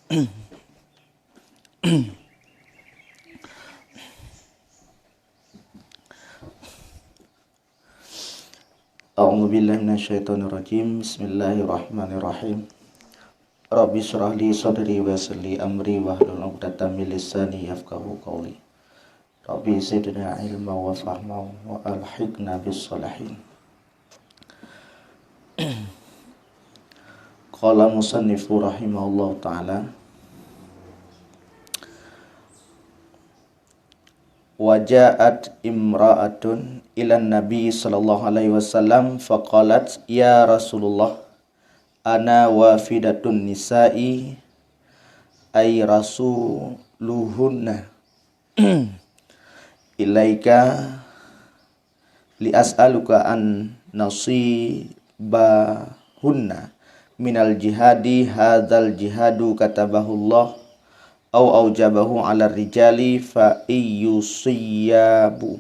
A'udzu billahi minasyaitonir rajim. Bismillahirrahmanirrahim. Rabbi shrah li sadri wa yassir li amri wahlul 'uqdatam min lisani yafqahu qawli. Rabbi zidna ilma wa fahma wa alhiqna bis shalihin. Qala musannifu rahimahullahu ta'ala, waja'at imra'atun ilan nabi sallallahu alaihi wasallam faqalat ya Rasulullah ana wafidatun nisa'i ay rasuluhunna ilaika li as'aluka an nasibahunna minal jihadi hadzal jihadu katabahullah au aujabahu 'ala rijali fa iyyusiyabu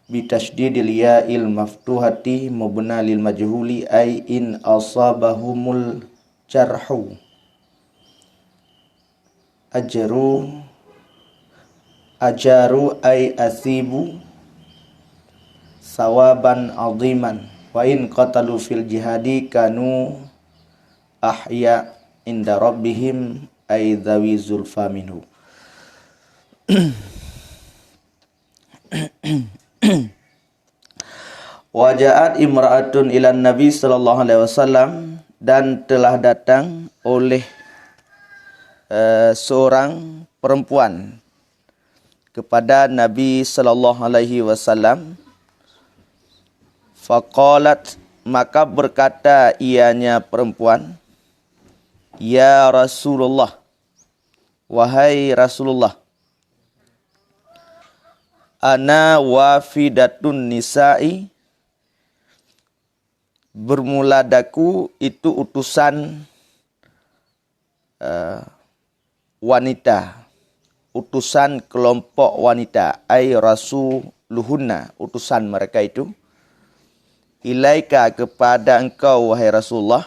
bi tasydidil ya'il maftuhati mubna lil majhuli ay in asabahumul jarhu ajaru ay asibu sawaban 'aziman wa in qatalu fil jihadi kanu ahya inda rabbihim ay dhawi zulfa minhu. Waja'at imra'atun ilan nabi sallallahu alaihi wasallam, dan telah datang oleh seorang perempuan kepada Nabi sallallahu alaihi wasallam. Faqalat, maka berkata ianya perempuan, ya Rasulullah, wahai Rasulullah, ana wafidatun nisa'i, bermula daku itu utusan wanita, utusan kelompok wanita, ay rasuluhunna, utusan mereka itu, ilaika, kepada engkau wahai Rasulullah,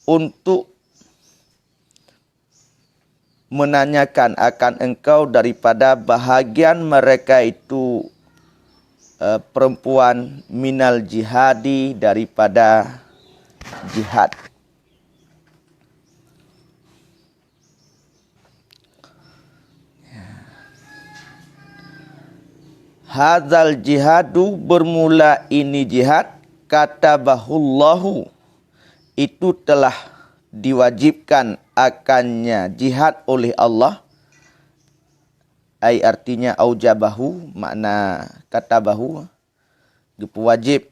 untuk menanyakan akan engkau daripada bahagian mereka itu perempuan minal jihadi, daripada jihad. Hadzal jihadu, bermula ini jihad, katabahullahu, itu telah diwajibkan akannya jihad oleh Allah. Ai artinya aujabahu, makna katabahu, wajib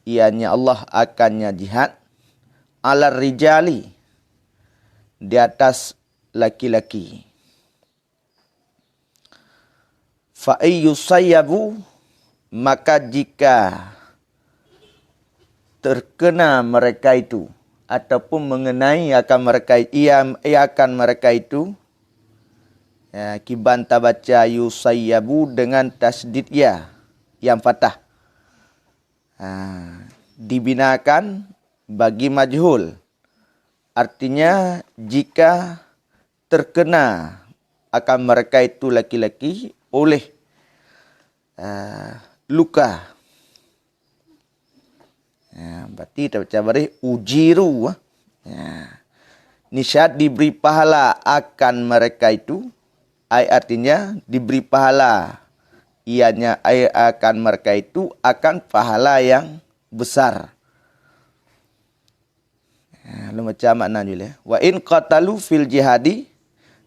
ianya Allah akannya jihad, alar rijali, di atas laki-laki. Fa ayyusayyabu, maka jika terkena mereka itu ataupun mengenai akan mereka, ia akan mereka itu, ya, kibanta baca yusayyabu dengan tasdid ya yang fathah, dibinakan bagi majhul, artinya jika terkena akan mereka itu laki-laki oleh luka. Ya, berarti kita baca bari ujiru. Ya. Nisyad diberi pahala akan mereka itu, ay artinya diberi pahala ianya, ay akan mereka itu akan pahala yang besar. Ya, lu macam makna juga. Wa in qatalu fil jihadi,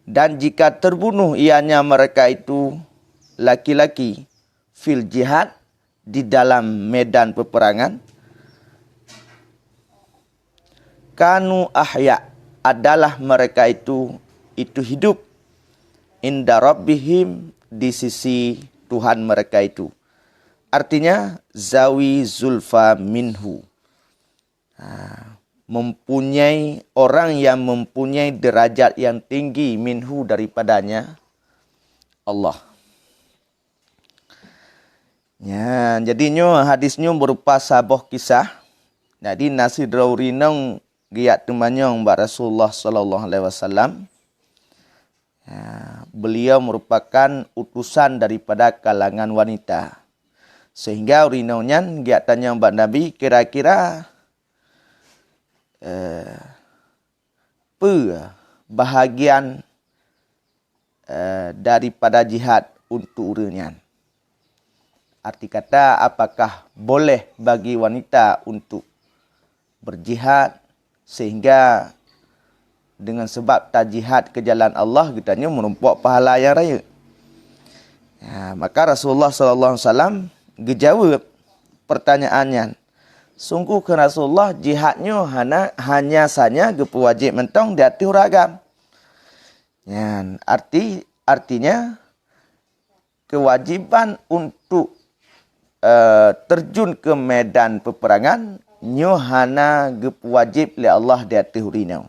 dan jika terbunuh ianya mereka itu laki-laki fil jihad, di dalam medan peperangan, kanu ahya, adalah mereka itu hidup, inda rabbihim, di sisi Tuhan mereka itu. Artinya zawi zulfa minhu, mempunyai orang yang mempunyai derajat yang tinggi, minhu, daripadanya Allah. Ya, jadinya hadisnya berupa sabuh kisah Jadi nasi draurinong giat temanyong ba Rasulullah sallallahu alaihi wasallam. Beliau merupakan utusan daripada kalangan wanita. Sehingga urinongnya giat tanya mbak Nabi kira-kira bahagian daripada jihad untuk urinnya. Arti kata apakah boleh bagi wanita untuk berjihad sehingga dengan sebab tak jihad ke jalan Allah katanya menumpuk pahala yang raya. Maka Rasulullah sallallahu alaihi wasallam dijawab pertanyaannya. Sungguh ke Rasulullah jihadnya hanya saja wajib mentong di hati ragam. Artinya kewajiban untuk terjun ke medan peperangan nyohana wajib oleh Allah di atas hurinau.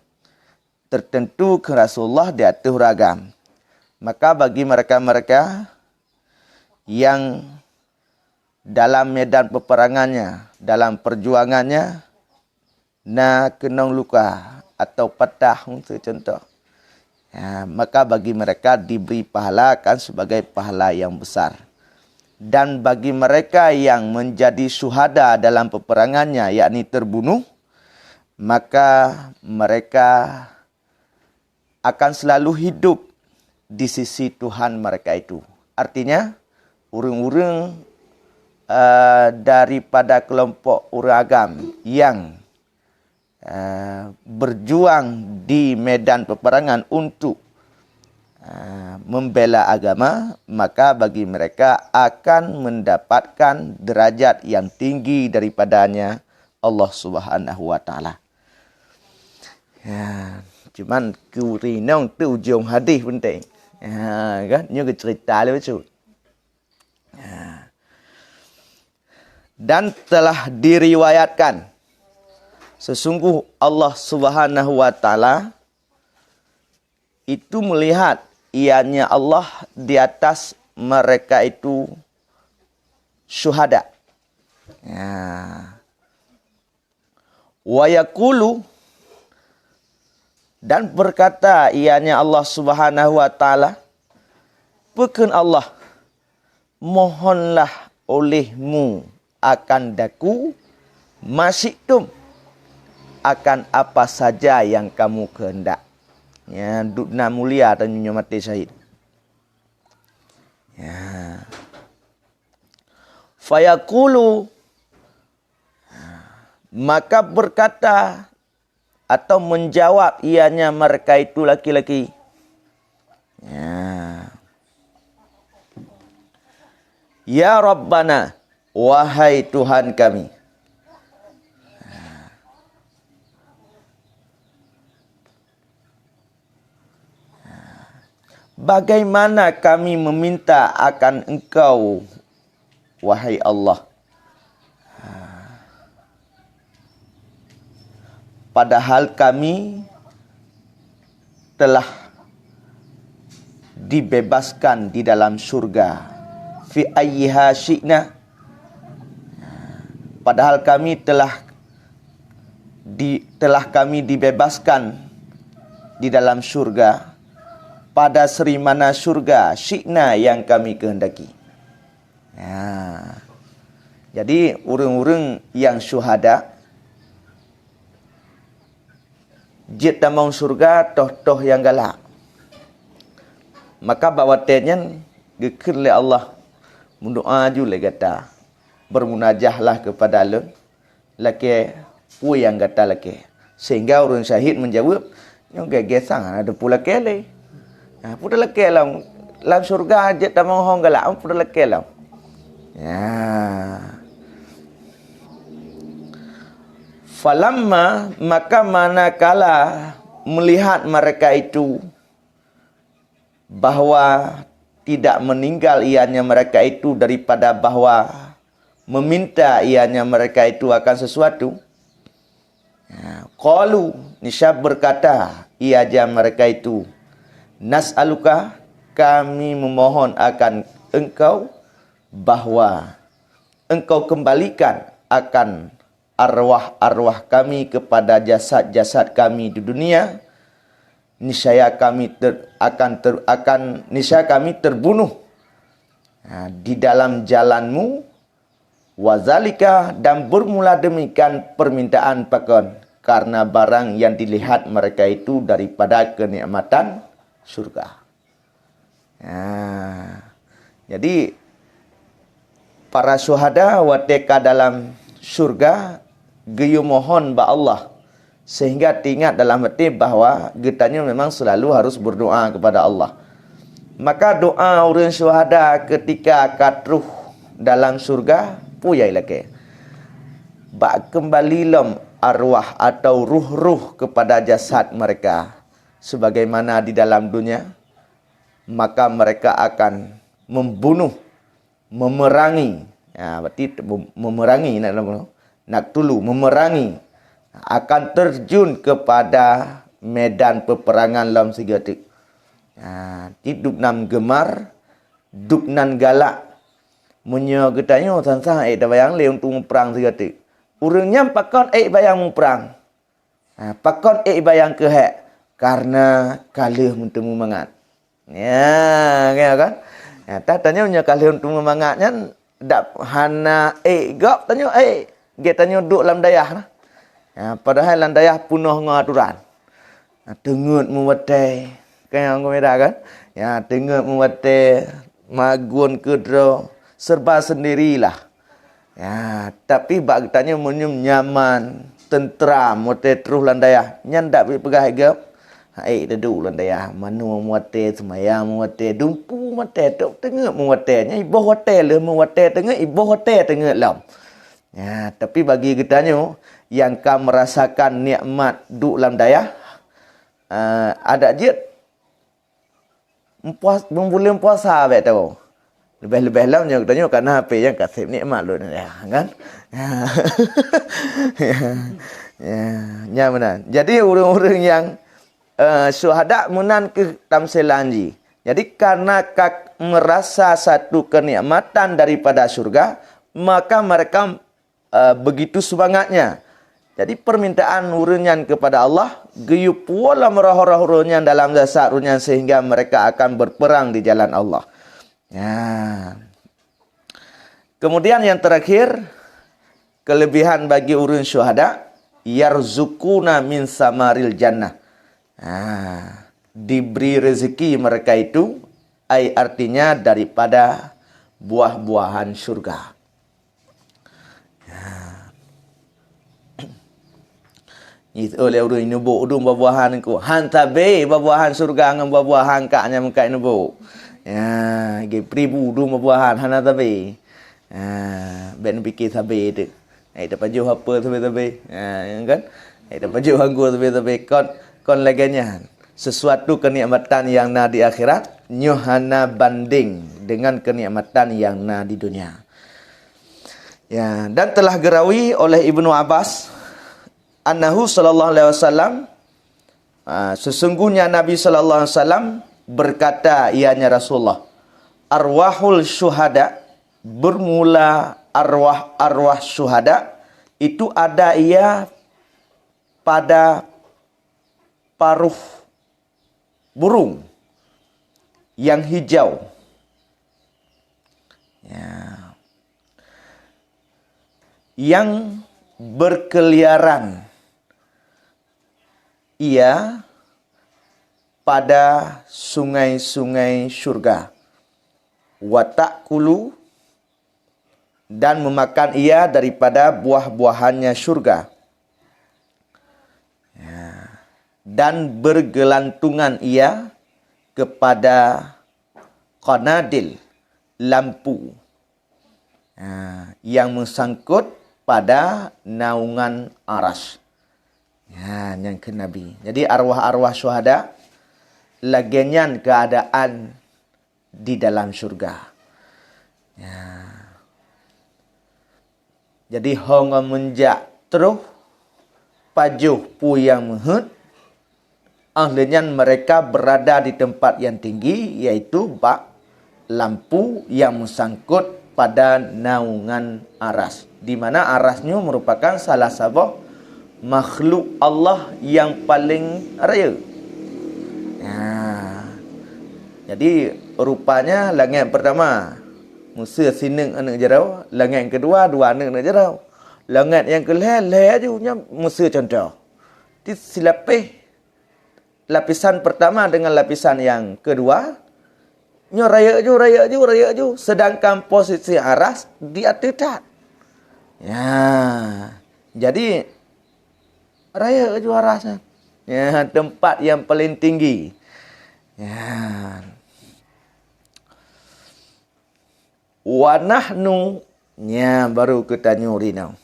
Tertentu ke Rasulullah di atas ragam. Maka bagi mereka-mereka yang dalam medan peperangannya, dalam perjuangannya, kenong luka atau patah untuk contoh. Maka bagi mereka diberi pahala kan sebagai pahala yang besar. Dan bagi mereka yang menjadi syuhada dalam peperangannya, yakni terbunuh, maka mereka akan selalu hidup di sisi Tuhan mereka itu. Artinya, orang-orang daripada kelompok orang agam yang berjuang di medan peperangan untuk membela agama, maka bagi mereka akan mendapatkan derajat yang tinggi daripadanya Allah Subhanahu wa taala. Cuman kurinong tu ujung hadis penting. Kan nyo ke cerita le betul. Dan telah diriwayatkan sesungguh Allah Subhanahu wa taala itu melihat ianya Allah di atas mereka itu syuhada. Wa yaqulu, dan berkata ianya Allah Subhanahu wa taala, "Bukan Allah, mohonlah olehmu akan daku masyiktum, akan apa saja yang kamu kehendak." Dudna mulia dan nyonya mati syahid. Fayaqulu, maka berkata atau menjawab ianya mereka itu laki-laki. Ya Rabbana, wahai Tuhan kami. Bagaimana kami meminta akan Engkau, wahai Allah. Padahal kami telah dibebaskan di dalam surga. Fi ayyiha syi'na. Padahal kami telah kami dibebaskan di dalam surga pada seri mana surga syi'na yang kami kehendaki. Jadi orang-orang yang syuhada jid damang surga toh yang galak. Maka bawatannya gekir oleh Allah mendoa ju le kata bermunajahlah kepada Allah laki pu yang kata laki, sehingga orang syahid menjawab yang gegesang ada pula kele. Pura laki lam surga jid damang hong galak pura laki lam. Falamma, maka manakala melihat mereka itu bahwa tidak meninggal ianya mereka itu daripada bahwa meminta ianya mereka itu akan sesuatu. Qalu, Nisyab berkata ianya mereka itu, nas'aluka, kami memohon akan engkau bahwa engkau kembalikan akan arwah-arwah kami kepada jasad-jasad kami di dunia, niscaya kami niscaya kami terbunuh di dalam jalanmu, wazalika, dan bermula demikian permintaan pakon karena barang yang dilihat mereka itu daripada kenikmatan surga. Jadi para syuhada wateka dalam surga geyu mohon ba Allah, sehingga ingat dalam hati bahawa getanya memang selalu harus berdoa kepada Allah. Maka doa orang syuhada ketika katruh dalam surga puyai lagi. Bak kembali lem arwah atau ruh-ruh kepada jasad mereka sebagaimana di dalam dunia, maka mereka akan membunuh, memerangi. Berarti memerangi nak tulu, memerangi, akan terjun kepada medan peperangan dalam segatik. Duk nam gemar, duk nan galak. Munyo getanya sansah dah bayang le untuk perang segatik. Urangnya pakon bayang perang. Pakon bayang kehek karena kalah untuk memangat. Kan? Tanya punya kalah untuk memangatnya dak hana gap tanya get tanya duk dalam dayah. Padahal dalam dayah penuh ngaturan. Tengut muwate kan ngomeda kan? Tengut muwate magun kedro serba sendirilah. Tapi bak tanya munyum nyaman, tentram, mote terus landaya. Nyandak pegah gap. Dedu landaya. Manu muate semayang muate dumpu muate tok tengah muate. Nya ibu hotel le muate tengah ibu hotel tengah lam. Tapi bagi kitanya yang kan merasakan nikmat duk dalam daya, ada je membulan puasa bet tahu. Lebih-lebih lamnya katanya karena HP yang kasih nikmat lu ya, kan? Ya benar. Jadi orang-orang yang syuhada menan ke tamselanji. Jadi karena merasa satu kenikmatan daripada surga, maka mereka begitu semangatnya. Jadi permintaan urunyan kepada Allah, geyup wala merah-rah urunyan dalam dasar urunyan sehingga mereka akan berperang di jalan Allah. Kemudian yang terakhir, kelebihan bagi urun syuhada, yarzukuna min samaril jannah. Diberi rezeki mereka itu, artinya daripada buah-buahan surga. Itu oleh urun nubu udung buah-buahan ku hantabe buah-buahan surga dengan buah-buahan kaknya muka nubu. Pribu udung buah-buahan hana tabe. Ben fikir tabe tu. Dapat jual apa tabe-tabe. Kan? Dapat jual anggur tabe-tabe. Kon laganya sesuatu kenikmatan yang na di akhirat nyohana banding dengan kenikmatan yang na di dunia. Dan telah gerawi oleh Ibnu Abbas annahu sallallahu alaihi wasallam, sesungguhnya Nabi sallallahu alaihi wasallam berkata, ianya Rasulullah, arwahul syuhada, bermula arwah-arwah syuhada itu ada ia pada paruh burung yang hijau. Yang berkeliaran ia pada sungai-sungai syurga. Watakulu, dan memakan ia daripada buah-buahannya syurga. Dan bergelantungan ia kepada qanadil, lampu yang mensangkut pada naungan aras. Yang ke Nabi. Jadi arwah-arwah syuhada lagenyan keadaan di dalam surga. Jadi honga menjak terus pajuh pu yang menghut, akhirnya mereka berada di tempat yang tinggi, yaitu bak lampu yang mensangkut pada naungan aras, di mana arasnya merupakan salah satu makhluk Allah yang paling raya. Jadi rupanya langit pertama Musa sineng anak jerau, langit yang kedua dua anak jerau, langit yang keleh je Musa contoh. Di silapih lapisan pertama dengan lapisan yang kedua raya ju, sedangkan posisi aras di atas tak. Jadi raya ju arasnya. Tempat yang paling tinggi. Wa nahnu baru kita nyuri now.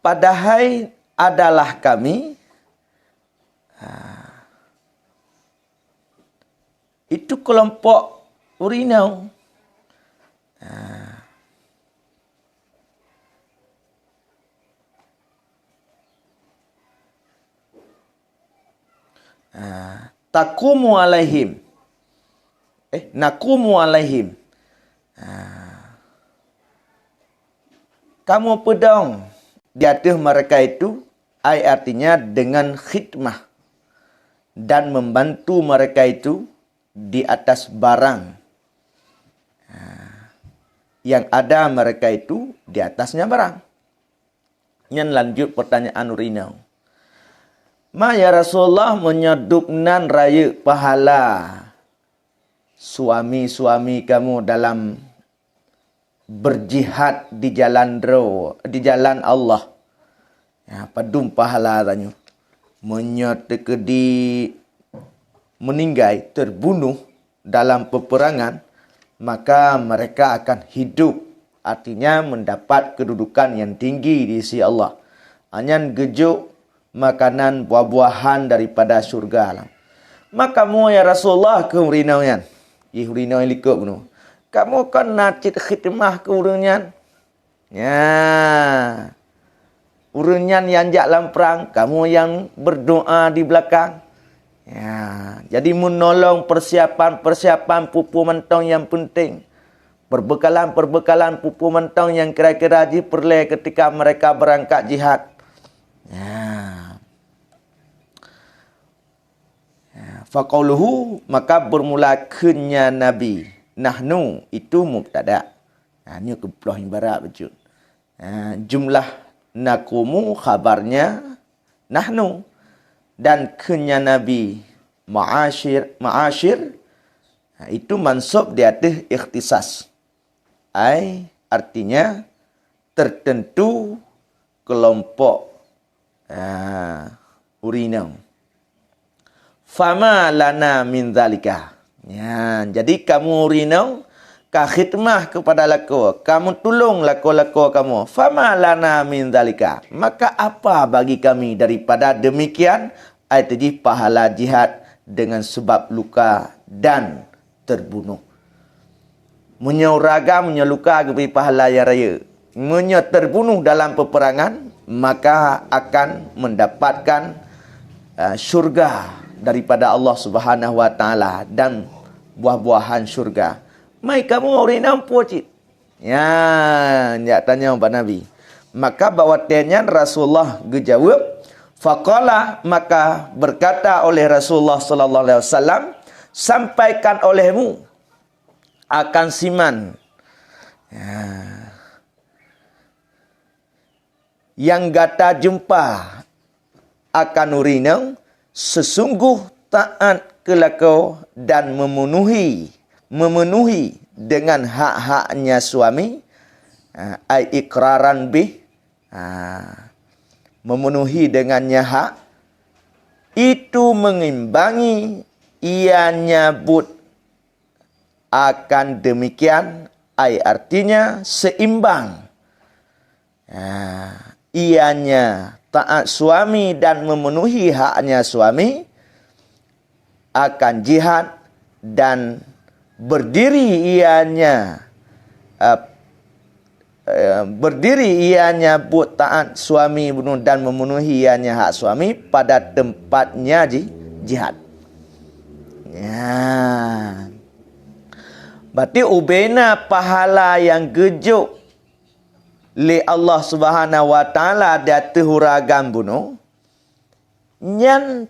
Padahal adalah kami itu kelompok urinau. Takumu alaihim. Nakumu alaihim. Kamu pedang di atas mereka itu, artinya dengan khidmah dan membantu mereka itu di atas barang yang ada mereka itu di atasnya barang. Yang lanjut pertanyaan urinau. Ya Rasulullah menyeduknan raya pahala suami-suami kamu dalam berjihad di jalan Allah. Padum pahala tanya. Menyetekedi meninggal, terbunuh dalam peperangan, maka mereka akan hidup. Artinya mendapat kedudukan yang tinggi di sisi Allah. Anyan gejuk makanan buah-buahan daripada syurga. Maka mu ya Rasulullah ke urinauan. Urinau yang likuk bunuh. Kamu kan nacit khidmah ke urinauan. Urinauan yang jak dalam perang, kamu yang berdoa di belakang. Jadi menolong persiapan pupu mentong yang penting. Perbekalan pupu mentong yang kira-kira diperoleh ketika mereka berangkat jihad. Faqauluhu, maka bermula kenya Nabi. Nahnu itu mubtada. Ini keploh ibarat betul. Jumlah nakumu khabarnya nahnu. Dan kenya Nabi ma'asyir itu mansub di atas ikhtisas. Artinya tertentu kelompok urinau. Fama lana min zalika. Jadi kamu urinau ka khidmah kepada laku, kamu tolong laku-laku kamu. Fama lana min zalika. Maka apa bagi kami daripada demikian? Jadi pahala jihad dengan sebab luka dan terbunuh. Menyauraga, menyeluka beri pahala yang raya. Terbunuh dalam peperangan, maka akan mendapatkan syurga daripada Allah Subhanahu wa taala dan buah-buahan syurga. Mai kamu orang nampu cik. Tanya Pak Nabi. Maka bawatnya Rasulullah gejawab, faqala, maka berkata oleh Rasulullah sallallahu alaihi wasallam, sampaikan olehmu akan siman yang gata jumpa akan urinau, sesungguh taat kelakau dan memenuhi dengan hak-haknya suami, ikraran bih, memenuhi dengannya hak, itu mengimbangi, ia nyabut akan demikian, artinya seimbang. Ianya taat suami dan memenuhi haknya suami, akan jihad dan berdiri ianya buat taat suami dan memenuhi ianya hak suami pada tempatnya jihad. Berarti ubena pahala yang gejuk li Allah Subhanahu wa taala datu huragam bunuh. Nyan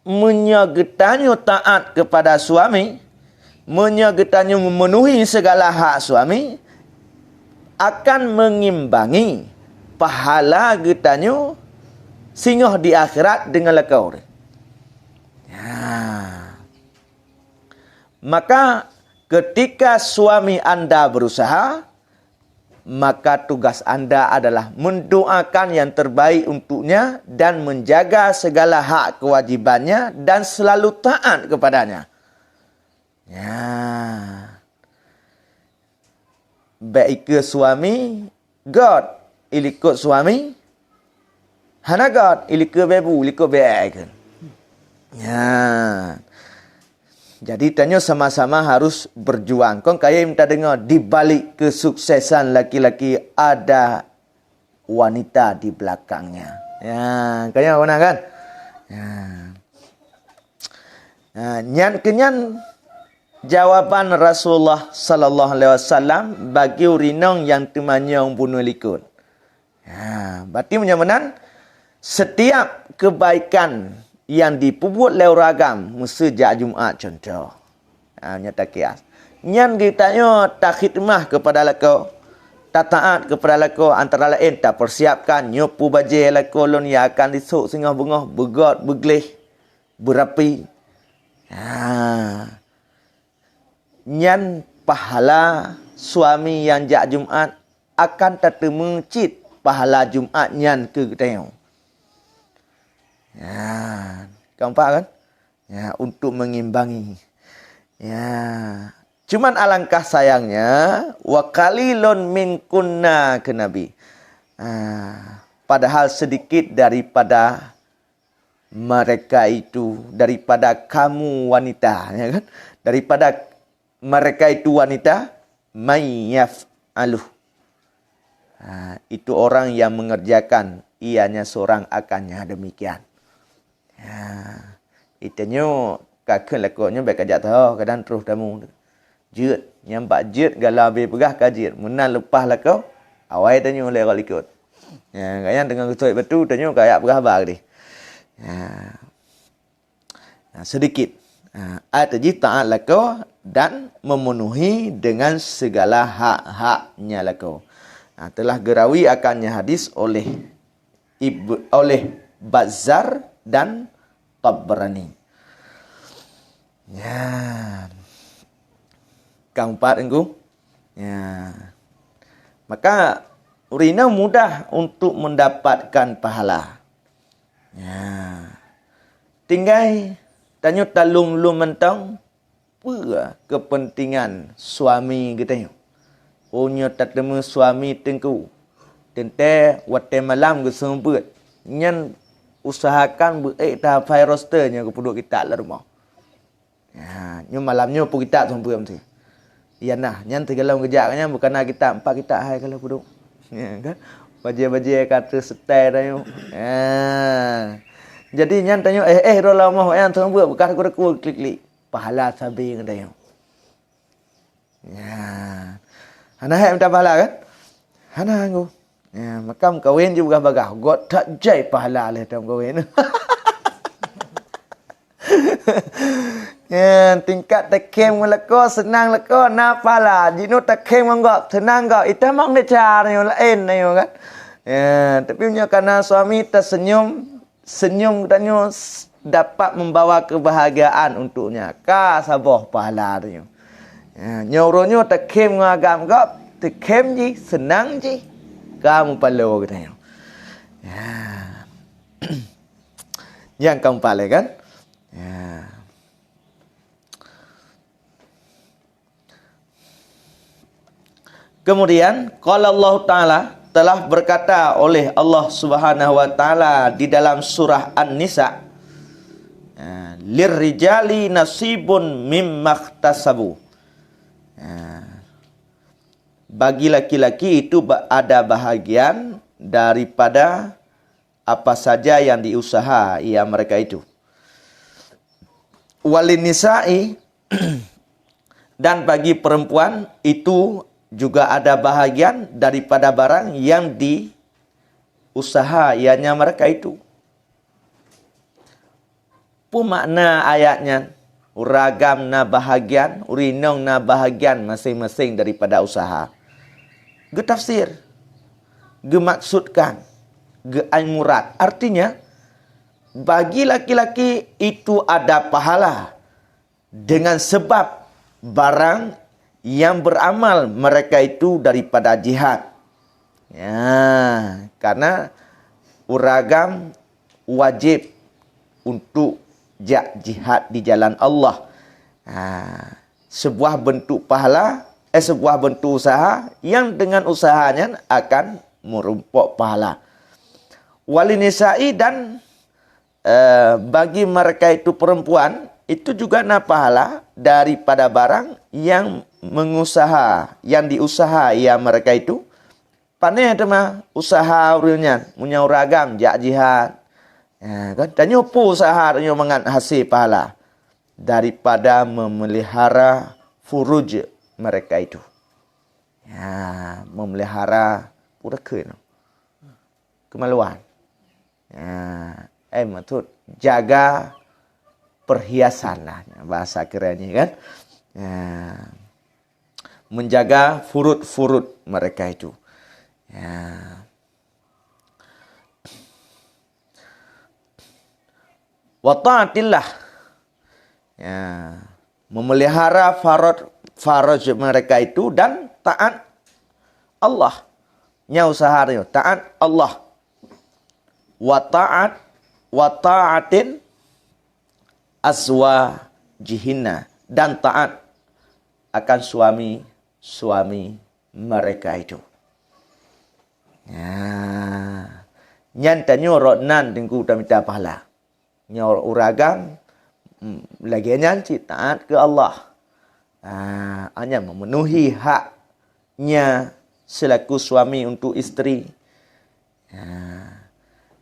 menyagetanyo taat kepada suami, menyagetanyo memenuhi segala hak suami akan mengimbangi pahala getanyo singoh di akhirat dengan lekau. Maka ketika suami anda berusaha, maka tugas anda adalah mendoakan yang terbaik untuknya dan menjaga segala hak kewajibannya dan selalu taat kepadanya. Baik ke suami, God, ilikut suami, hana God, ilikut bebu, ilikut baik. Jadi tanya sama-sama harus berjuang. Kau kaya minta dengar di balik kesuksesan laki-laki ada wanita di belakangnya. Kaya mana kan? Kenyan jawapan Rasulullah sallallahu alaihi wasallam bagi urinong yang temanyong bunuh likut. Berarti menyamanan setiap kebaikan yang dipubuat oleh ragam sejak Jumaat contoh. Nyata kias. Nyan ditanya tak khidmah kepada lako, tak taat kepada lako, antara lain tak persiapkan nyopu baju lako lon yang akan disuk singah bengah begot begleh berapi. Nyan pahala suami yang jak Jumaat akan tertemu cit pahala Jumaat nyan ke ketayong. Kau faham kan? Untuk mengimbangi. Cuman alangkah sayangnya wa qalilun min kunna ke Nabi. Padahal sedikit daripada mereka itu, daripada kamu wanita, ya kan? Daripada mereka itu wanita, may yaf'aluh. Itu orang yang mengerjakan, ianya seorang akannya demikian. Itanya kakak lakunya baik kajak tahu kadang terus tamu jut nyampak jut galau be pegah kajir menan lepas lakau awai tanya oleh orang ikut kaya dengan ketua betul tanya kaya pegah bar di sedikit ataji taat lakau dan memenuhi dengan segala hak-haknya lakau. Telah gerawi akannya hadis oleh Bazzar dan Tabrani. Keempat engkau. Maka urina mudah untuk mendapatkan pahala. Tinggal tanya talung-lung mentang apa kepentingan suami kita. Punya tak temu suami tengku. Tente wate malam ke semput. Nyan usahakan tahap fire rosternya ke penduduk kita lah rumah. Nyo malamnya pun kita semput mesti. Ya nah, nyan tergalau kejaknya bukan nak kita empat kita hai kalau penduduk. Kan? Baju-baju kata setai dah yo. Jadi nyan tanya rola mau yang semput bukan aku klik-klik. Pahala sabi dah yo. Hana hai minta pahala kan? Hana aku. Makam kawin juga bagah. God tak jai pahala lah dalam kawin. Tingkat takem leko senang leko na pahala. Jino takem enggak senang enggak. Itu mak ni cara yang lain ayo kan. Tapi punya karena suami senyum katanya dapat membawa kebahagiaan untuknya. Ka sabah pahala tu. Nyuruhnya takem ngagam enggak. Takem ji senang ji. Kamu palau katanya. Yang kamu palau kan? Kemudian qala Allah Ta'ala telah berkata oleh Allah Subhanahu wa taala di dalam surah An-Nisa, lirrijali nasibun mimmaktasabu. Bagi laki-laki itu ada bahagian daripada apa saja yang diusaha mereka itu. Walin nisa'i Dan bagi perempuan itu juga ada bahagian daripada barang yang diusaha ianya mereka itu. Apa makna ayatnya? Uragam na bahagian, urinong na bahagian masing-masing daripada usaha. Getafsir, gemaksudkan, ge'aimurad. Artinya, bagi laki-laki itu ada pahala dengan sebab barang yang beramal mereka itu daripada jihad. Ya, karena uragam wajib untuk jihad di jalan Allah. Sebuah bentuk pahala, sebuah bentuk usaha yang dengan usahanya akan merumpuk pahala. Walinisai dan bagi mereka itu perempuan itu juga na pahala daripada barang yang mengusaha, yang diusaha ya mereka itu. Panai itu mah usaha urunnya, punya uragam jihad. Ya, kan? Dan nyopo usaha nyo mangan hasil pahala daripada memelihara furuj mereka itu. Ya, memelihara puraka kemaluan. Ya, maksud jaga perhiasan lah bahasa kerennya kan. Ya, menjaga furut-furut mereka itu. Ya. Wa ta'atillah. Ya, memelihara faraj mereka itu dan taat Allah. Nya usaha dia taat Allah. Wa ta'atin azwajihinna dan taat akan suami mereka itu. Ya. Nyantanyo rodnan tinggu tamita pahala. Nyor uragam lagi nyanci taat ke Allah. Hanya memenuhi haknya selaku suami untuk isteri.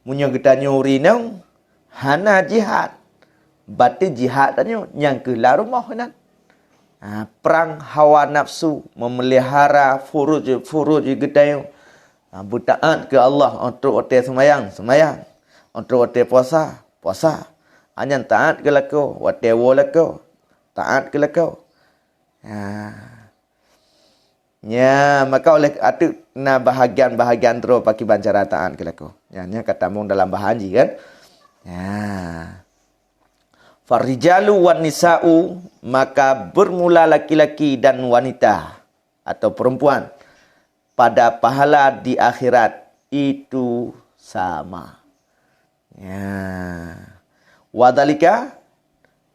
Munyo getanyo urinang hana jihad. Bati jihad tanyo yang ke la rumah nan. Perang hawa nafsu, memelihara furuj getanyo. Bertaat ke Allah untuk otak semayang. Untuk otak puasa. Hanya taat ke lakau, watewo lakau. Taat ke lakau. Ya, maka oleh itu na bahagian terus pakai bancara taat ke lakau. Ya, kata mung dalam bahaji kan. Ya. Farijalu wan nisa'u, maka bermula laki-laki dan wanita atau perempuan pada pahala di akhirat itu sama. Ya. Wadalika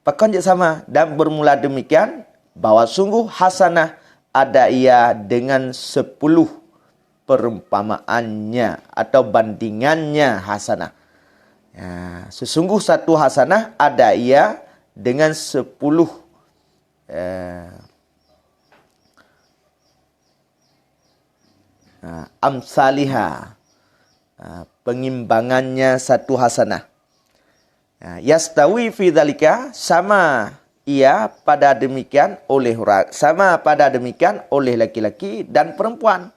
pakan je sama dan bermula demikian bahwa sungguh hasanah ada ia dengan 10 perumpamaannya atau bandingannya hasanah. Ya, sesungguh satu hasanah ada ia dengan 10 amsalihah. Pengimbangannya satu hasanah. Yastawi fi dzalika, sama ia pada demikian oleh laki-laki dan perempuan.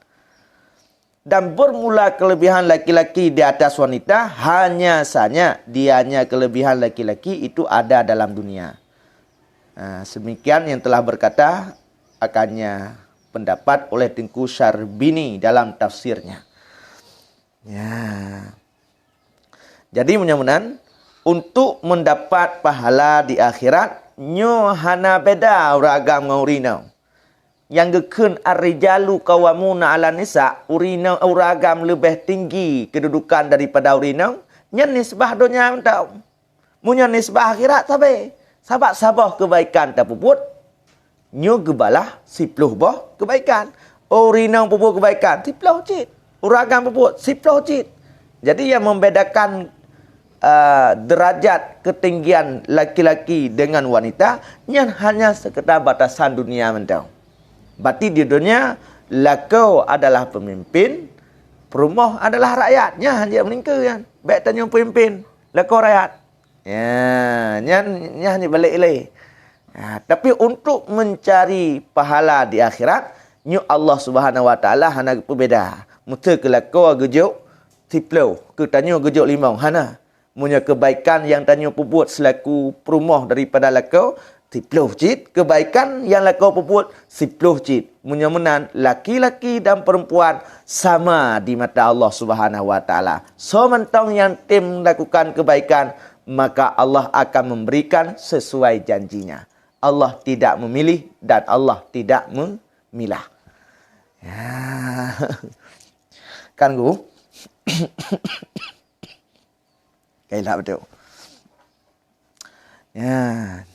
Dan bermula kelebihan laki-laki di atas wanita hanya saja dianya kelebihan laki-laki itu ada dalam dunia. Semikian yang telah berkata akannya pendapat oleh Tengku Syarbini dalam tafsirnya. Ya. Jadi mudah-mudahan untuk mendapat pahala di akhirat nyo hana beda uragam dengan urinau. Yang gekun ar-rijalu qawwamuna 'ala nisa, urinau uragam lebih tinggi kedudukan daripada urinau. Nya nisbah dunia mentau. Munya nisbah akhirat sabe. Sabah kebaikan tak puput. Nyo gebalah 10 boh kebaikan. Urinau puput kebaikan 10 cit. Uragam puput 10 cit. Jadi yang membedakan derajat ketinggian laki-laki dengan wanita yang hanya sekedar batasan dunia mentau. Berarti di dunia lakau adalah pemimpin, perumah adalah rakyatnya dia meningkat kan. Baik tanya pemimpin, lakau rakyat. Ya, nya hanya balik ilai. Tapi untuk mencari pahala di akhirat, nyu Allah Subhanahu Wa Taala hana berbeza. Muta kelako gejuk tiplau, ke tanya gejuk limau hana. Punya kebaikan yang tanya perbuat selaku perumah daripada lakau, 10 cit. Kebaikan yang lakau perbuat 10 cit. Punya menan laki-laki dan perempuan sama di mata Allah Subhanahu Wa Taala. So mentang yang tim lakukan kebaikan, maka Allah akan memberikan sesuai janjinya. Allah tidak memilih dan Allah tidak memilah. Ya. Kan guru? Kailah betul. Ya.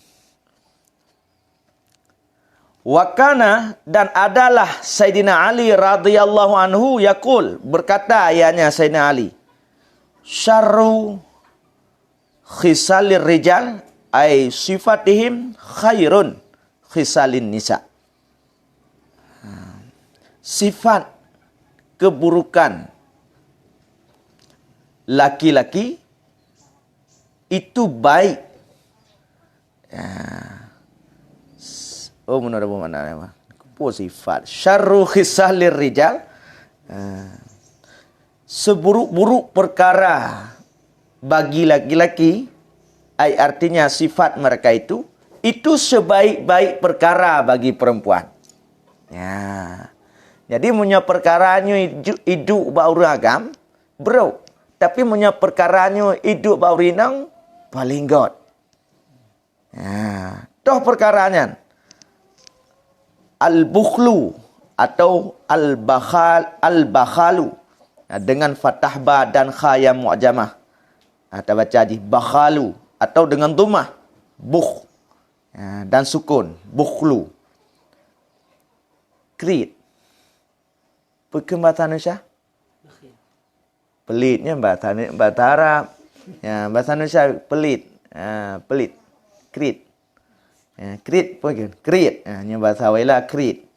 Wakana, dan adalah Sayyidina Ali radhiyallahu anhu yaqul, berkata ayahnya Sayyidina Ali, syarru khisalir rijal ay sifatihim khairun khisalin nisa. Sifat keburukan laki-laki itu baik. Oh, mana ada mana apa? Sifat syarru khisalir rijal, seburuk-buruk perkara bagi laki-laki, artinya sifat mereka itu sebaik-baik perkara bagi perempuan. Ya. Jadi punya perkaranya hidup bau ragam, bro. Tapi punya perkaranya hidup bau rinang, paling god. Ya. Toh perkaranya al-bukhlu atau al-bakhalu, dengan fathah ba dan kha yang mu'jamah. Atau baca di bakhalu, atau dengan dhammah bukh, dan sukun bukhlu. Krit. Bukan bahasa Indonesia? Pelitnya bahasa Arab. Ya, bahasa Indonesia pelit. Pelit. Krit. Krit pun krit. Ini bahasa Wela krit.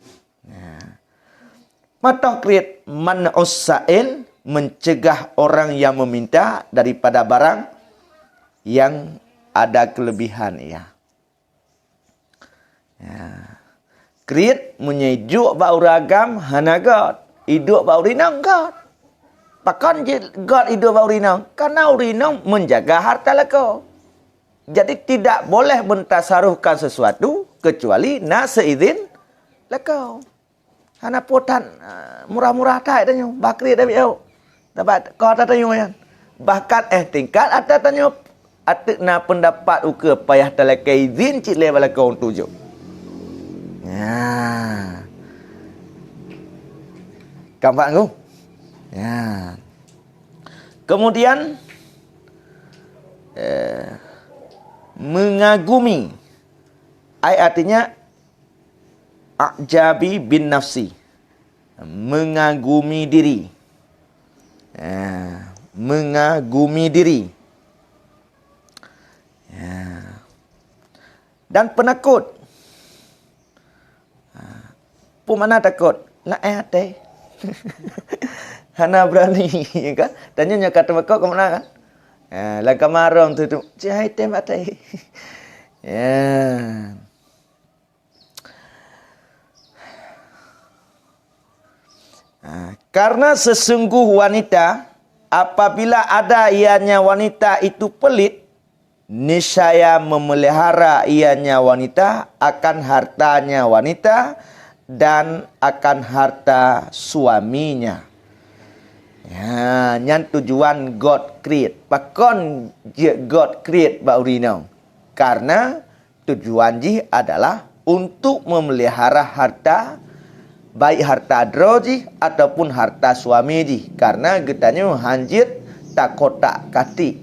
Mata krit man'us sa'il, mencegah orang yang meminta daripada barang yang ada kelebihan ia. Krit menyejuk bau ragam hanagat. Hidup bau rinang god. Pakan god hidup bau rinang. Karena rinang menjaga harta leko. Jadi tidak boleh mentasarufkan sesuatu kecuali nak seizin leko. Hana potan murah-murah tak tanya. Bakri dah biau. Dapat kau tak tanya kan. Bahkan tingkat ada tanya atik na pendapat uke payah telaka izin cik level leko untuk tujuk. Ya. Kampak tu? Ya. Kemudian mengagumi. Artinya a'jabi bin nafsi. Mengagumi diri. Mengagumi diri. Dan penakut. Pun mana takut? Nak hati. Hana berani kan? Tanya kata mereka ke mana kan? Lah kamarong tu cahai tem atai. Ya. Karena sesungguh wanita, apabila ada ianya wanita itu pelit, niscaya memelihara ianya wanita akan hartanya wanita dan akan harta suaminya. Ya, yang tujuan God create. Pakon je God create bau rinong. Karena tujuan ji adalah untuk memelihara harta, baik harta droji ataupun harta suami ji. Karena getanya hanjit tak kotak kati.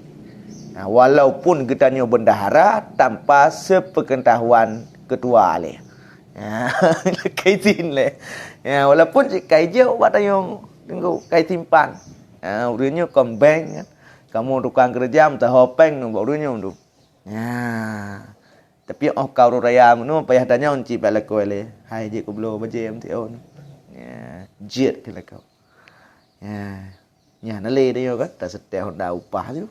Nah, walaupun getanya bendahara tanpa sepengetahuan ketua alih. Ya, kaitin le. Ya, walaupun kai je buat yang tunggu kai timpan. Urusnya kombeng kan. Kamu tukang kerja minta hopeng nu urusnya tu. Ya. Tapi kau raya nu payah tanya unci bala ko le. Hai je ko blo baje mti on. Ya, jet ke kau. Ya. Nya na le dia kan tak setia honda upah tu.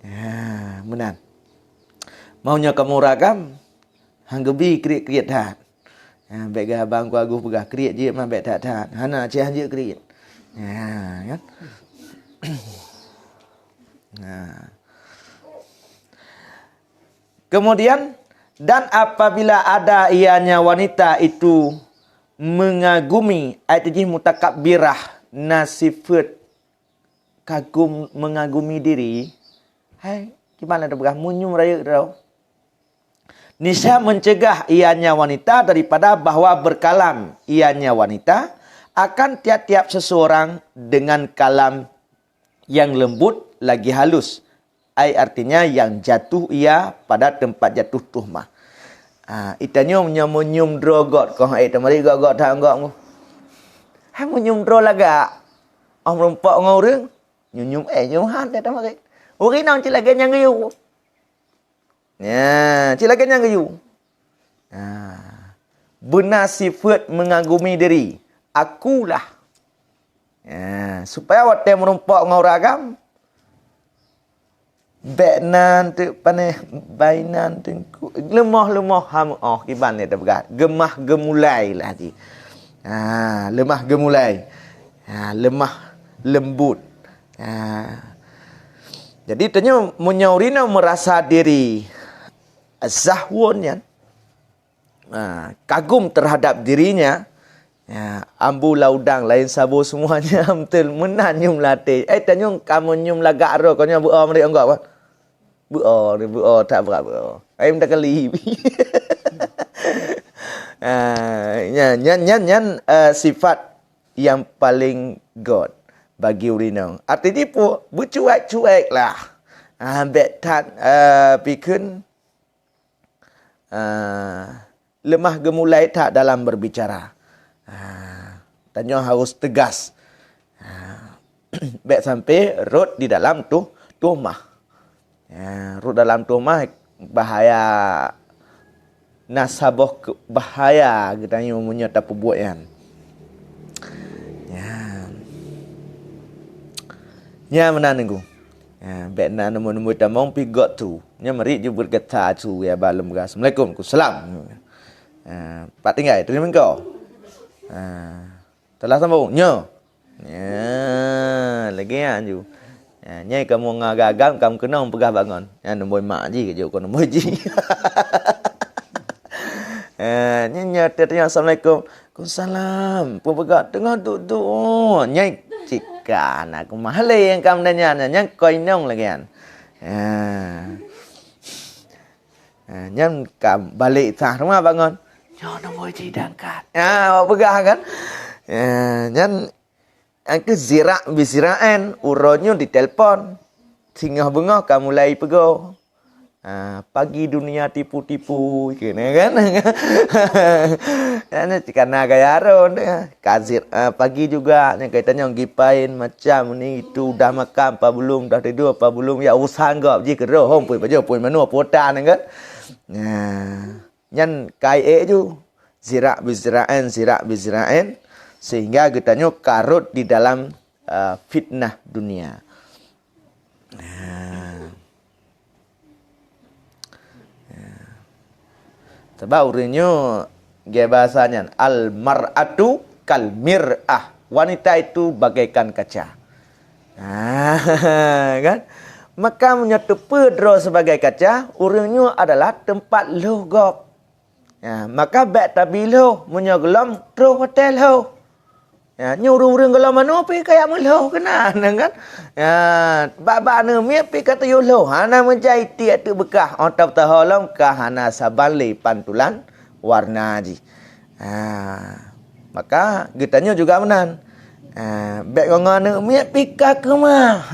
Ya, menan. Maunya kamu ragam. hang gebi kriet hat. Baik abang ku agu pegah kriet je mah baik tak. Hana ceh je kriet. Kan? Kemudian dan apabila ada ianya wanita itu mengagumi, ayat ini mutakabbirah, nasifat kagum mengagumi diri. Hai, gimana dah berah munyum raya tau. Nisya mencegah ianya wanita daripada bahawa berkalam ianya wanita akan tiap-tiap seseorang dengan kalam yang lembut lagi halus. Artinya yang jatuh ia pada tempat jatuh tuhmah. Itanya menyum drogot kau temari gok tak gok mu. Hai menyum dro laga. Om rompak ngau reng. Nyum nyum han tak tamari. Uri nang cilage yang gayu. Ya, cilage yang gayu. Benar sifat mengagumi diri. Akulah. Ya, supaya awak tem merompak ngau ragam. Beknan tu paneh bainan tu lemah ham kiban ni tak gemah gemulai lah ji. Lemah gemulai. Lemah lembut. Jadi tanya menyaurina merasa diri zahwun ya. Kagum terhadap dirinya. Ambu laudang lain sabo semuanya betul menan nyum latih. Tanya kamu nyum lagak ro kau nyum buo mereka enggak apa? Buo tak berapa. Minta kali. Nyan sifat yang paling god bagi urinang. Artinya pun bercuek-cuek lah. Betan pikun lemah gemulai tak dalam berbicara. Tanya harus tegas. Baik sampai rot di dalam tuhmah. Rot dalam tuhmah bahaya nasabah bahaya kita ni mempunyai tak perbuat kan. Nya mana nengku. Baik nak nombor tamong pi got tu. Nya mari je berkata tu ya balum gas. Assalamualaikum. Salam. Pak tinggal terima kau. Telah sambung. Nya. Lagi ju. Nyai kamu ngagagam kamu kena pegah bangun. Nombor mak ji ke je kau nombor ji. Nya tanya assalamualaikum. Waalaikumsalam. Pegah tengah duduk. Nyai cikan aku mahal yang kamu nanya nyai koinong lagi kan. Nyai kam balik sah rumah bangun. Nyo nombor ji dangkat. Pegah kan. Nyai aku zirak bisiraan uronyo ditelepon. Singgah bengah kamu mulai pego. Pagi dunia tipu-tipu kena kan. Karena gaya aron kazir pagi juga yang kaitannya gipain macam ni itu dah makan apa belum dah tidur apa belum ya usah anggap je kero hom pui pajo pui manu potan kan. Nyan kai ju zirak biziraan sehingga kitanya karut di dalam fitnah dunia. Sebab urinyo gaya bahasanya al-mar'atu kal mir'ah. Wanita itu bagaikan kaca. Kan? Maka menyatu pedro sebagai kaca, urinyo adalah tempat logop. Maka baik tabi lo menyogelam tro hotel ho. Nyuruh urang gelam mana pi kayak melo kena kan. Baba ne mi pi kata yo lo. Hana menjai tiak tu bekah otap taholom ka hana sabali pantulan warna ji. Maka getanya juga menan. Baik ngane mi pi ka ke mah.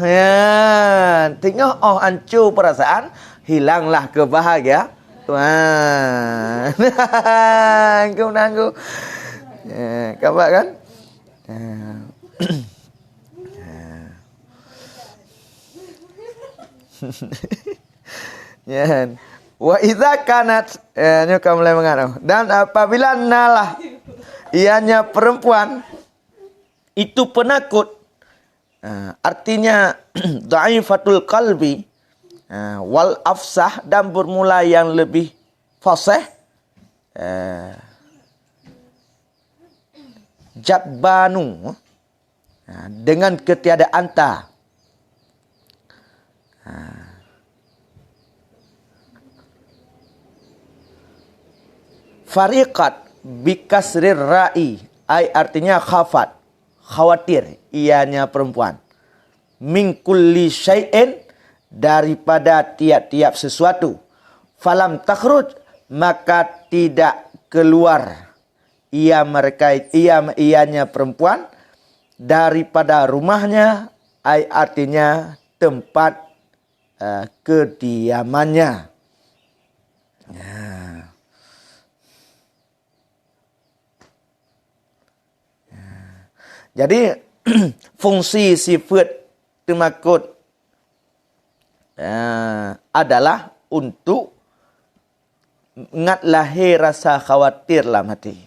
Tengok hancur perasaan, hilanglah kebahagiaan. Kau nanggu. Kabar kan? Wa idza kanat kamu mulai mengarang. Dan apabila nalah ianya perempuan itu penakut, artinya dhaifatul qalbi wal afsah dan bermula yang lebih fasih Jabbanu, dengan ketiadaan ta. Fariqat bikasrir ra'i, ai artinya khafat, khawatir ianya perempuan. Min kulli syai'in, daripada tiap-tiap sesuatu. Falam takhruj, maka tidak keluar ianya perempuan daripada rumahnya, ai artinya tempat kediamannya. Jadi fungsi sifat temakut adalah untuk ngat lahir rasa khawatir dalam hati.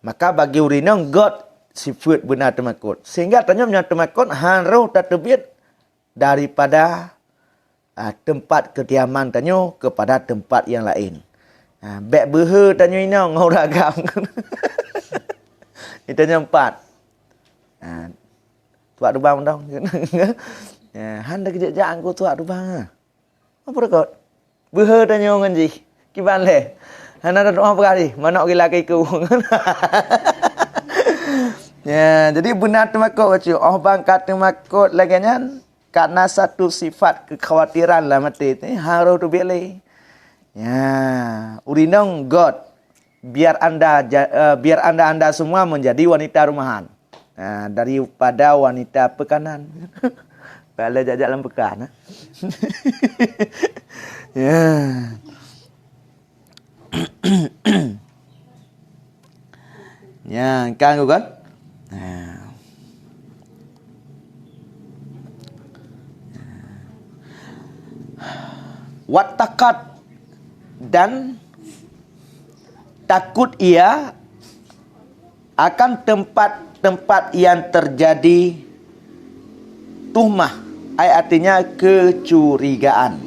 Maka bagi urinang God sifat benar temakut. Sehingga tanya punya temakut harus terbit daripada tempat kediaman tanya kepada tempat yang lain. Bek behe tanya inang ngoragam. Itu tanya empat. Tuak dubang dong. Handa kejap-kejap aku tuak dubang. Apa rekod? Behe tanya ngan ji. Kiban le. Handa ada doa berkali. Mana orang lelaki ku. Ya, jadi benar temakut baca. Oh bang kata temakut lagi nyan. Karena satu sifat kekhawatiran lah mati ni harus tu pilih. Ya, urinang God. Biar anda semua menjadi wanita rumahan. Daripada wanita pekanan. Pala jajak dalam pekan. Ya. Ya, kan kan? Wattakat, dan takut ia akan tempat yang terjadi tuhmah, artinya kecurigaan.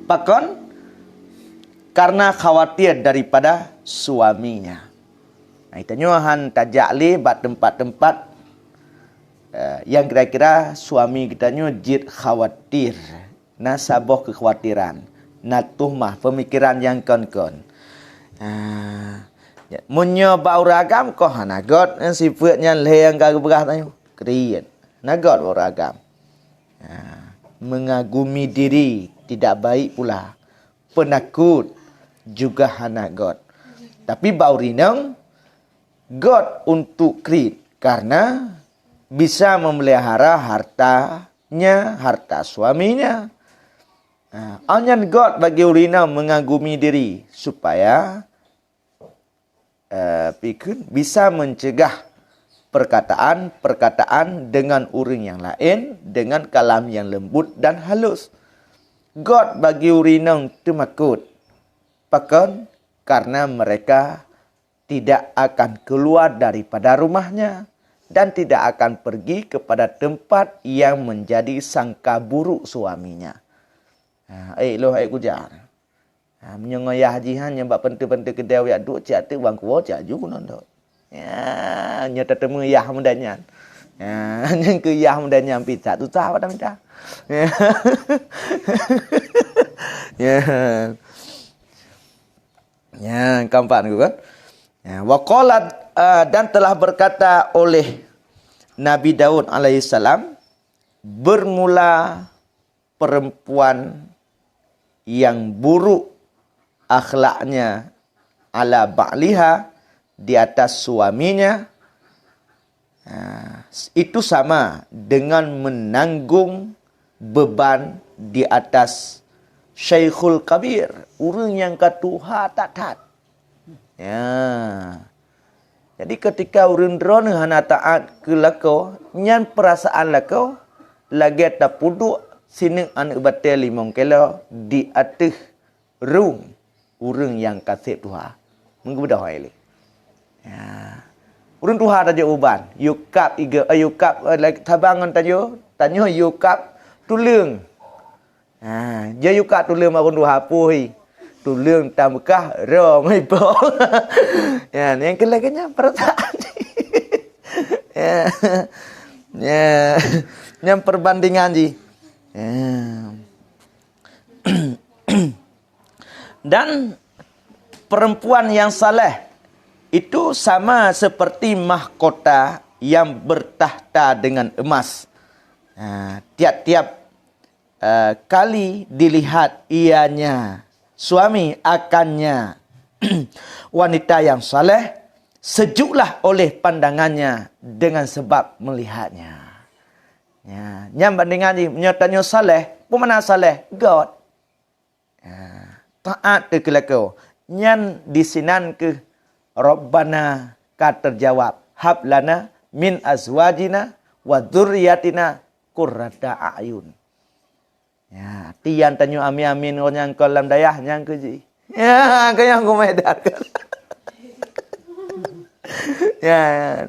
Pakon karena khawatir daripada suaminya. Itu nyuhan tajakli bat tempat-tempat yang kira-kira suami kita jid khawatir, nasabah kekhawatiran. Tuhmah, pemikiran yang kon-kon. Munyo bau ragam ko hanagot sifatnya lehang kagak berah tanya. Kriat. Nagot bau ragam. Mengagumi diri tidak baik pula. Penakut juga hanagot. Tapi bau rinang God untuk krit karena bisa memelihara hartanya, harta suaminya. Anyan God bagi urina mengagumi diri supaya bisa mencegah perkataan dengan uring yang lain dengan kalam yang lembut dan halus. God bagi urina temakut pakan karena mereka tidak akan keluar daripada rumahnya dan tidak akan pergi kepada tempat yang menjadi sangka buruk suaminya. Loh kujar. Menyengayah jihan yang buat pentu-pentu kedai yak duk cak tu bang kuo cak ju kunon dok. Ya, nyata temu yah mudanya. Ya, yang ke yah mudanya pizza tu tahu dah minta. Ya. Ya, keempat tu kan. Ya, waqalat dan telah berkata oleh Nabi Daud alaihissalam, bermula perempuan yang buruk akhlaknya ala ba'liha di atas suaminya, itu sama dengan menanggung beban di atas Syekhul Kabir, orang yang katuha tak tat. Ya. Jadi ketika orang drone hana taat ke lako, nyan perasaan lako lagi tak puduk sini anak batal 5 kilo di atas rung urang yang kasih Tuhan. Menggebedah ini. Ya. Urang Tuhan tajuk uban. Yukap iga yukap tabangan tajuk. Tanya yukap tulung. Dia juga tu lương mà con đùa hapui. Tu lương tamkah ro ngai po. Ya, yang kelaganya perasaan. Ya. Yang perbandingan ji. Dan perempuan yang saleh itu sama seperti mahkota yang bertahta dengan emas. Tiap-tiap kali dilihat ianya, suami akannya wanita yang saleh, sejuklah oleh pandangannya dengan sebab melihatnya. Yang bandingan ni menyatanya saleh, pemana saleh? God. Taat ke kelakau. Yang disinan ke Rabbana ka terjawab. Hablana min azwajina wa dzurriyyatina qurrata a'yun. Ya, tian tanyo amin yang kolam dayah yang ke ji. Ya, ke yang ku medar. Ya,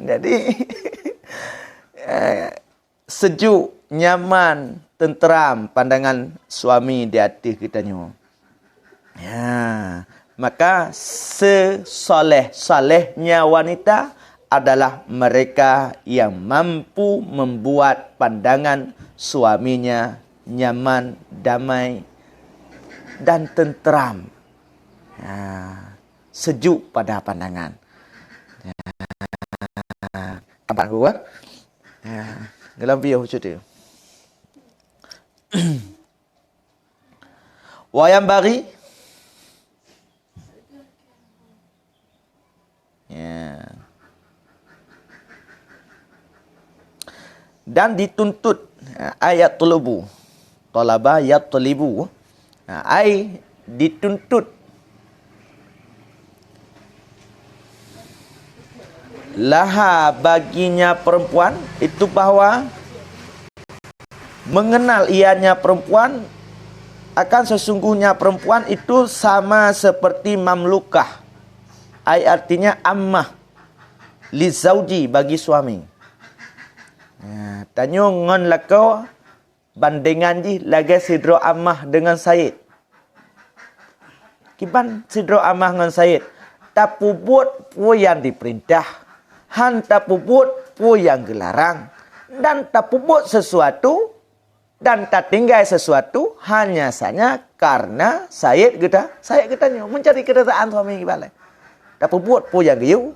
jadi sejuk, nyaman, tenteram pandangan suami di hati kita nyo. Ya, maka sesoleh-solehnya wanita adalah mereka yang mampu membuat pandangan suaminya nyaman, damai dan tenteram. Ya, sejuk pada pandangan. Ya, nampak gua? Ya, dalam video cerita. Wayang bari. Ya. Dan dituntut ayat tulubu. Talaba yatlibu. Ai dituntut laha baginya perempuan itu bahawa mengenal ianya perempuan akan sesungguhnya perempuan itu sama seperti mamlukah. Ai artinya ammah li zauji bagi suami. Tanyo ngon lakau bandingan ji lagi sidro ammah dengan Said. Kiban sidro ammah dengan Said. Tapubut pu yang diperintah, han tapubut pu yang dilarang, dan tapubut sesuatu dan tak tinggal sesuatu hanya saja karena Said kita mencari keredaan suami balik. Tapubut pu yang giu,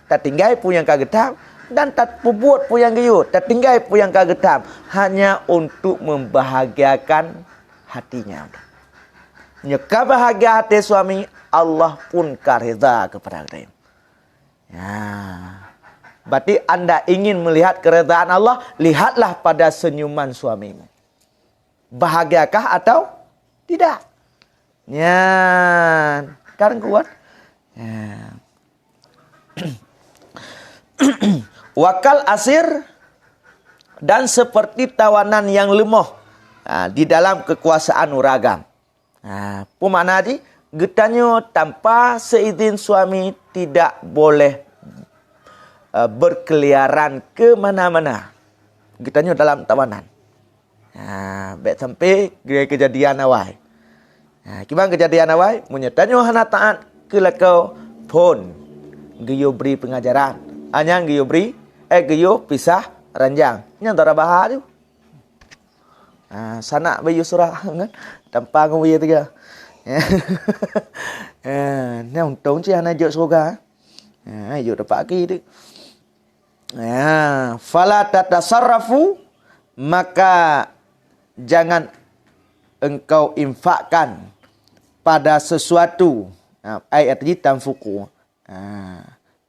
tak tinggal pu yang kagetam, dan tak pubut pu yang giu, tak tinggal pu yang kagetam, hanya untuk membahagiakan hatinya. Nyeka bahagia hati suami, Allah pun kareda kepada kita. Ya. Berarti anda ingin melihat keredaan Allah, lihatlah pada senyuman suamimu. Bahagiakah atau tidak? Ya, sekarang kuat. Ya. Wakal asir dan seperti tawanan yang lemah di dalam kekuasaan ragam. Pemakna tadi, getanya tanpa seizin suami tidak boleh berkeliaran ke mana-mana. Getanya dalam tawanan. Baik sampai kejadian awal. Kibang kejadian awal, menyatanya hana taat kelakau pun giyo beri pengajaran. Anyang giyo beri, giyo pisah ranjang. Yang tak bahar tu. Sanak bayu surah kan, tanpa ngui tiga. Ni untung je anak jok surga. Jok dapat lagi tu. Fala tatasarrafu, maka jangan engkau infakkan pada sesuatu. Ayat ini tanfuku.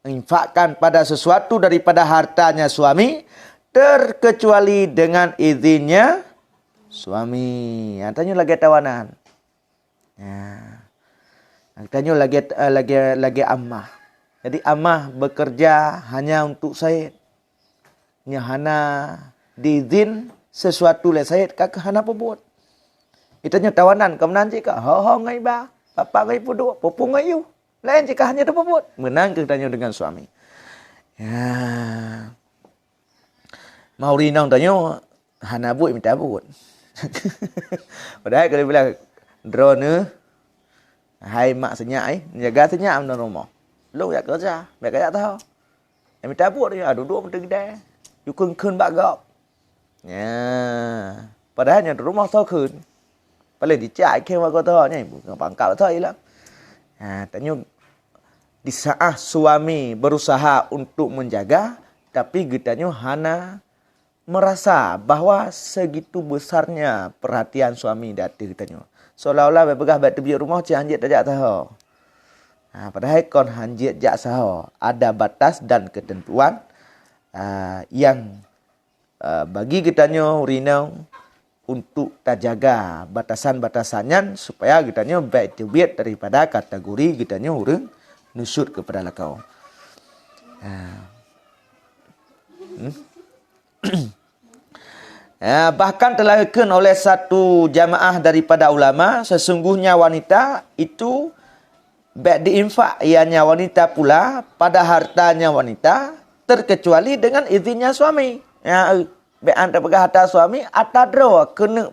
Infakkan pada sesuatu daripada hartanya suami terkecuali dengan izinnya suami. Tanya lagi tawanan. Tanya lagi ammah. Jadi ammah bekerja hanya untuk Said. Hana diizin sesuatu le Said kak hana pebut. Itanya tawanan kemenan jika ho ngai ba, papa ngai pudu, pupu ngai yu. Lain jika hanya pebut. Menang ketanya dengan suami. Ya. Mau rinang tanya hana buat minta buat. Padahal kalau bilang drone hai mak senyap jaga senyap dalam rumah. Lu ya kerja, mereka tak tahu. Yang minta buat dia duduk pada kedai. You kun bagap. Ya. Padahal yang rumah tahu kun. Paling dicak ke kau tahu ni, pangkal tahu ialah. Tanya di saat suami berusaha untuk menjaga, tapi getanya hana merasa bahawa segitu besarnya perhatian suami datang getanya. Seolah-olah berpegah bat tebiak rumah cik hanjit tak tahu. Padahal kon hanjit jak saho ada batas dan ketentuan yang bagi kitanya urinau untuk terjaga batasan-batasannya supaya kitanya baik tebiak daripada kategori kitanya urang nusut kepada lakau. Bahkan telah dikatakan oleh satu jamaah daripada ulama, sesungguhnya wanita itu baik diinfak ianya wanita pula pada hartanya wanita terkecuali dengan izinnya suami. Baik anda pegang harta suami atau dro kena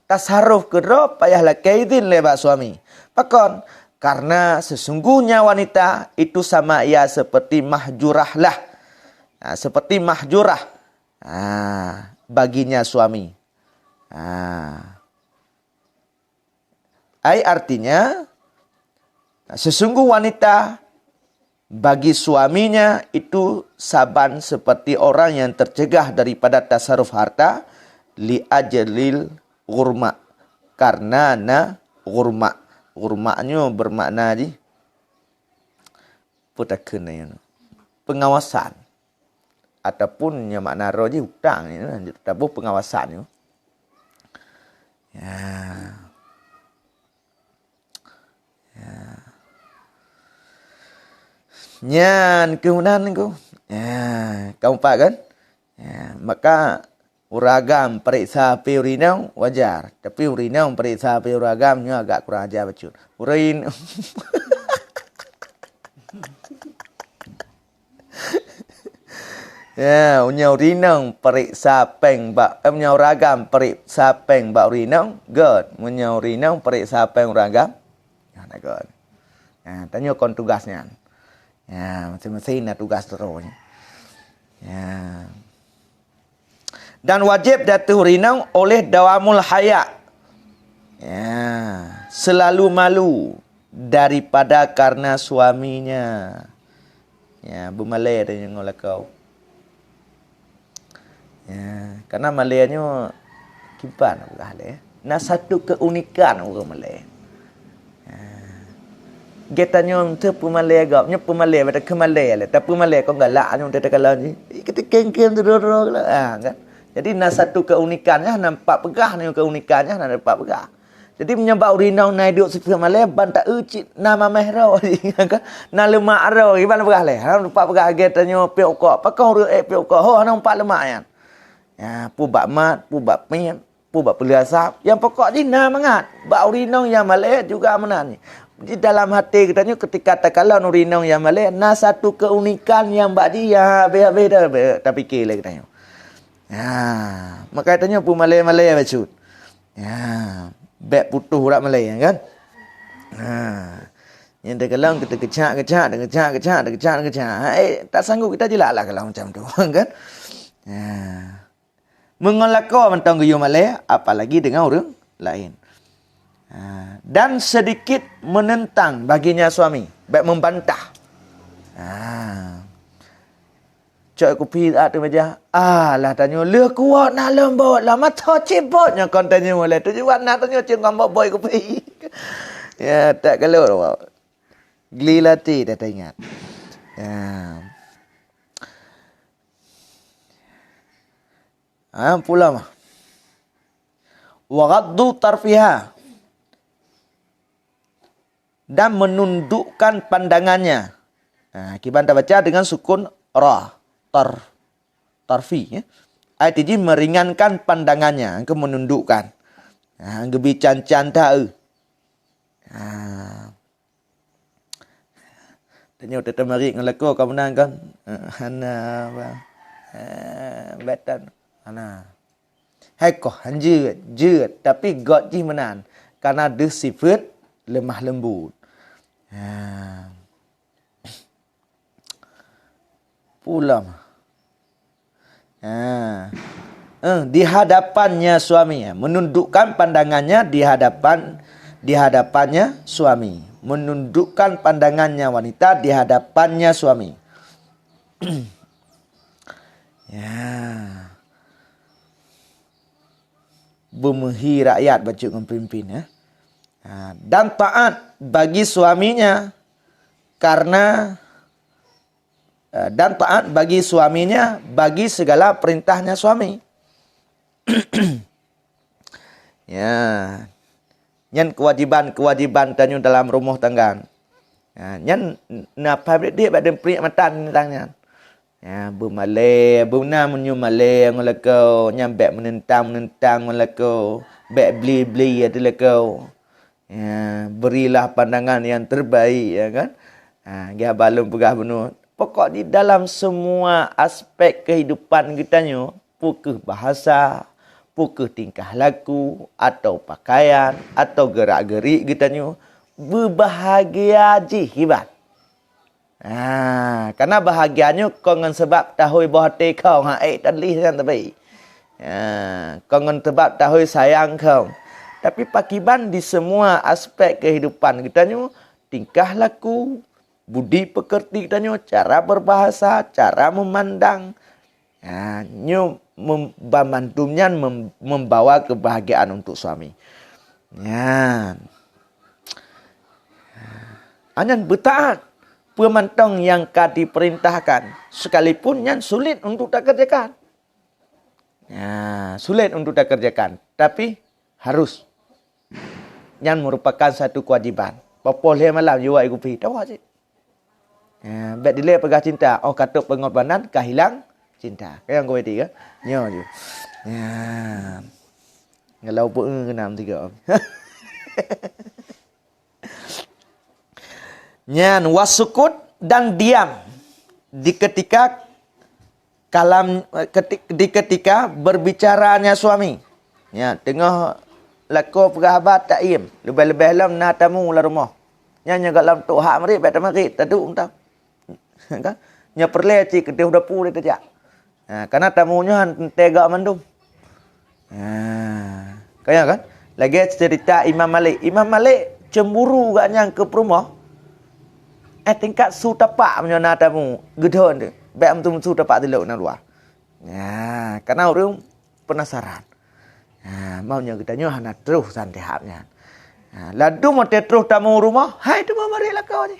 tasarruf ke dro payahlah ke izin lewat suami. Pakon karena sesungguhnya wanita itu sama ia seperti mahjurah lah. Seperti mahjurah. Baginya suami. Artinya sesungguh wanita bagi suaminya itu saban seperti orang yang tercegah daripada tasarruf harta li ajalil ghurma. Karena ghurma. Ghurma'nya bermakna di pengawasan. Ataupun yang makna roh je hutang ni ataupun pengawasan ni. Nyan kemudian ku. Kau empat kan? Maka uragam periksa pi urinau wajar, tapi urinau periksa pi uragamnya agak kurang ajar bacun. Urin unya urinau periksa peng ba unya uragam periksa peng ba urinau good. Unya urinau periksa peng uragam. Nah good. Tanya kon tugasnya. Masing-masing nak tugas terus. Dan wajib datu urinau oleh dawamul haya. Selalu malu daripada karena suaminya. Bermalai dengan oleh kau. Karena Malayanya kimpan boleh. Nah satu keunikan orang Malay. Getanya untuk pemalai agaknya pemalai pada kemalai lah. Tapi pemalai kau galak ni untuk kalau ni. Kita kengkem tu dorong lah. Kan? Jadi nah satu keunikannya nampak pegah ni keunikannya nampak pegah. Jadi menyebab urinau naik duduk sepi Malay bantak ucit nama mehro kan. Nah lemak ro gimana pegah leh. Nampak pegah getanya piok kok. Pakau piok kok. Ho nampak lemak kan. Pubak mat, pubak pin, pubak pelasap. Yang pokok ni nah mangat. Bak urinau yang Malay juga menan ni. Di dalam hati katanya ketika takalau urinau yang Malay, nah satu keunikan yang bak dia habis-habis dah tak fikir lagi katanya. Maka katanya pu Malay bacut. Bek putuh urat Malay kan. Yang takalau kita kecak. Tak sanggup kita jelaklah kalau macam tu kan. Mengelakau mentang guyur Malay apalagi dengan orang lain. Dan sedikit menentang baginya suami, baik membantah. Cok kopi tak tu meja. Lah tanya, "Le kuat nak lembut lah mata cebotnya kon tanya mulai. Tu juga nak tanya cengam boy kopi." Tak kalau dah. Glilati dah teringat. Pula mah. Wa ghaddu tarfiha. Dan menundukkan pandangannya. Kita baca dengan sukun ra. Tarfi. Ya. Ayat ini meringankan pandangannya. Ke menundukkan. Gebi can-can tak. Tanya tetap mari ngelako kau menang kan. Hana. Betan. Hana. Hai koh jeut tapi got ji menan karena ada sifat lemah lembut. Pulang. Di hadapannya suami, menundukkan pandangannya di hadapannya suami, menundukkan pandangannya wanita di hadapannya suami. Bemehi rakyat baca dengan pemimpin ya. Dan taat bagi suaminya karena dan taat bagi suaminya bagi segala perintahnya suami. Ya, nyan kewajiban tanyu dalam rumah tangga. Nyan napa dia badan pria matan tangnya. Ya, bermalai, berna menyu malai ngelakau, nyambek menentang ngelakau, bek beli adelakau. Ya, berilah pandangan yang terbaik ya kan. Dia balum pegah benar. Pokok di dalam semua aspek kehidupan kita ni, pukul bahasa, pukul tingkah laku, atau pakaian, atau gerak-gerik kita ni, berbahagia je hebat. Karena bahagianya kau ngan sebab tahu bahati kau, dan lih kan tapi. Kau ngan sebab tahu sayang kau. Tapi pakiban di semua aspek kehidupan kita ni, tingkah laku, budi pekerti kita ni, cara berbahasa, cara memandang, membantunya membawa kebahagiaan untuk suami. Anyan bertaat pemantang yang kau diperintahkan, sekalipun yang sulit untuk tak kerjakan. Sulit untuk tak kerjakan, tapi harus. Yang merupakan satu kewajiban. Popoleh malam jual iku pi, tahu aje. Bet dile pegah cinta, katuk pengorbanan kehilang cinta. Kaya kau beti ke? Nyo je. Kalau pun kenam tiga. Nyan wasukut dan diam di ketika berbicaranya suami. Ya, tengah lako perhabat tak im, lebih-lebih lam na tamu la rumah. Nya galam tu hak mari bet mari tadu entah. Kan? Nya perle ci ke dah pu dia tajak. Karena tamunya tega mandum. Kayak kan? Lagi cerita Imam Malik. Imam Malik cemburu gaknya ke rumah. Tingkat su tapak punya na tamu gedon tu. Baik betul su tapak telok na luar. Karena orang penasaran. Maunya kita hana terus santai hapnya. Ladu mau terus tamu rumah, hai tu mari lah kau ni.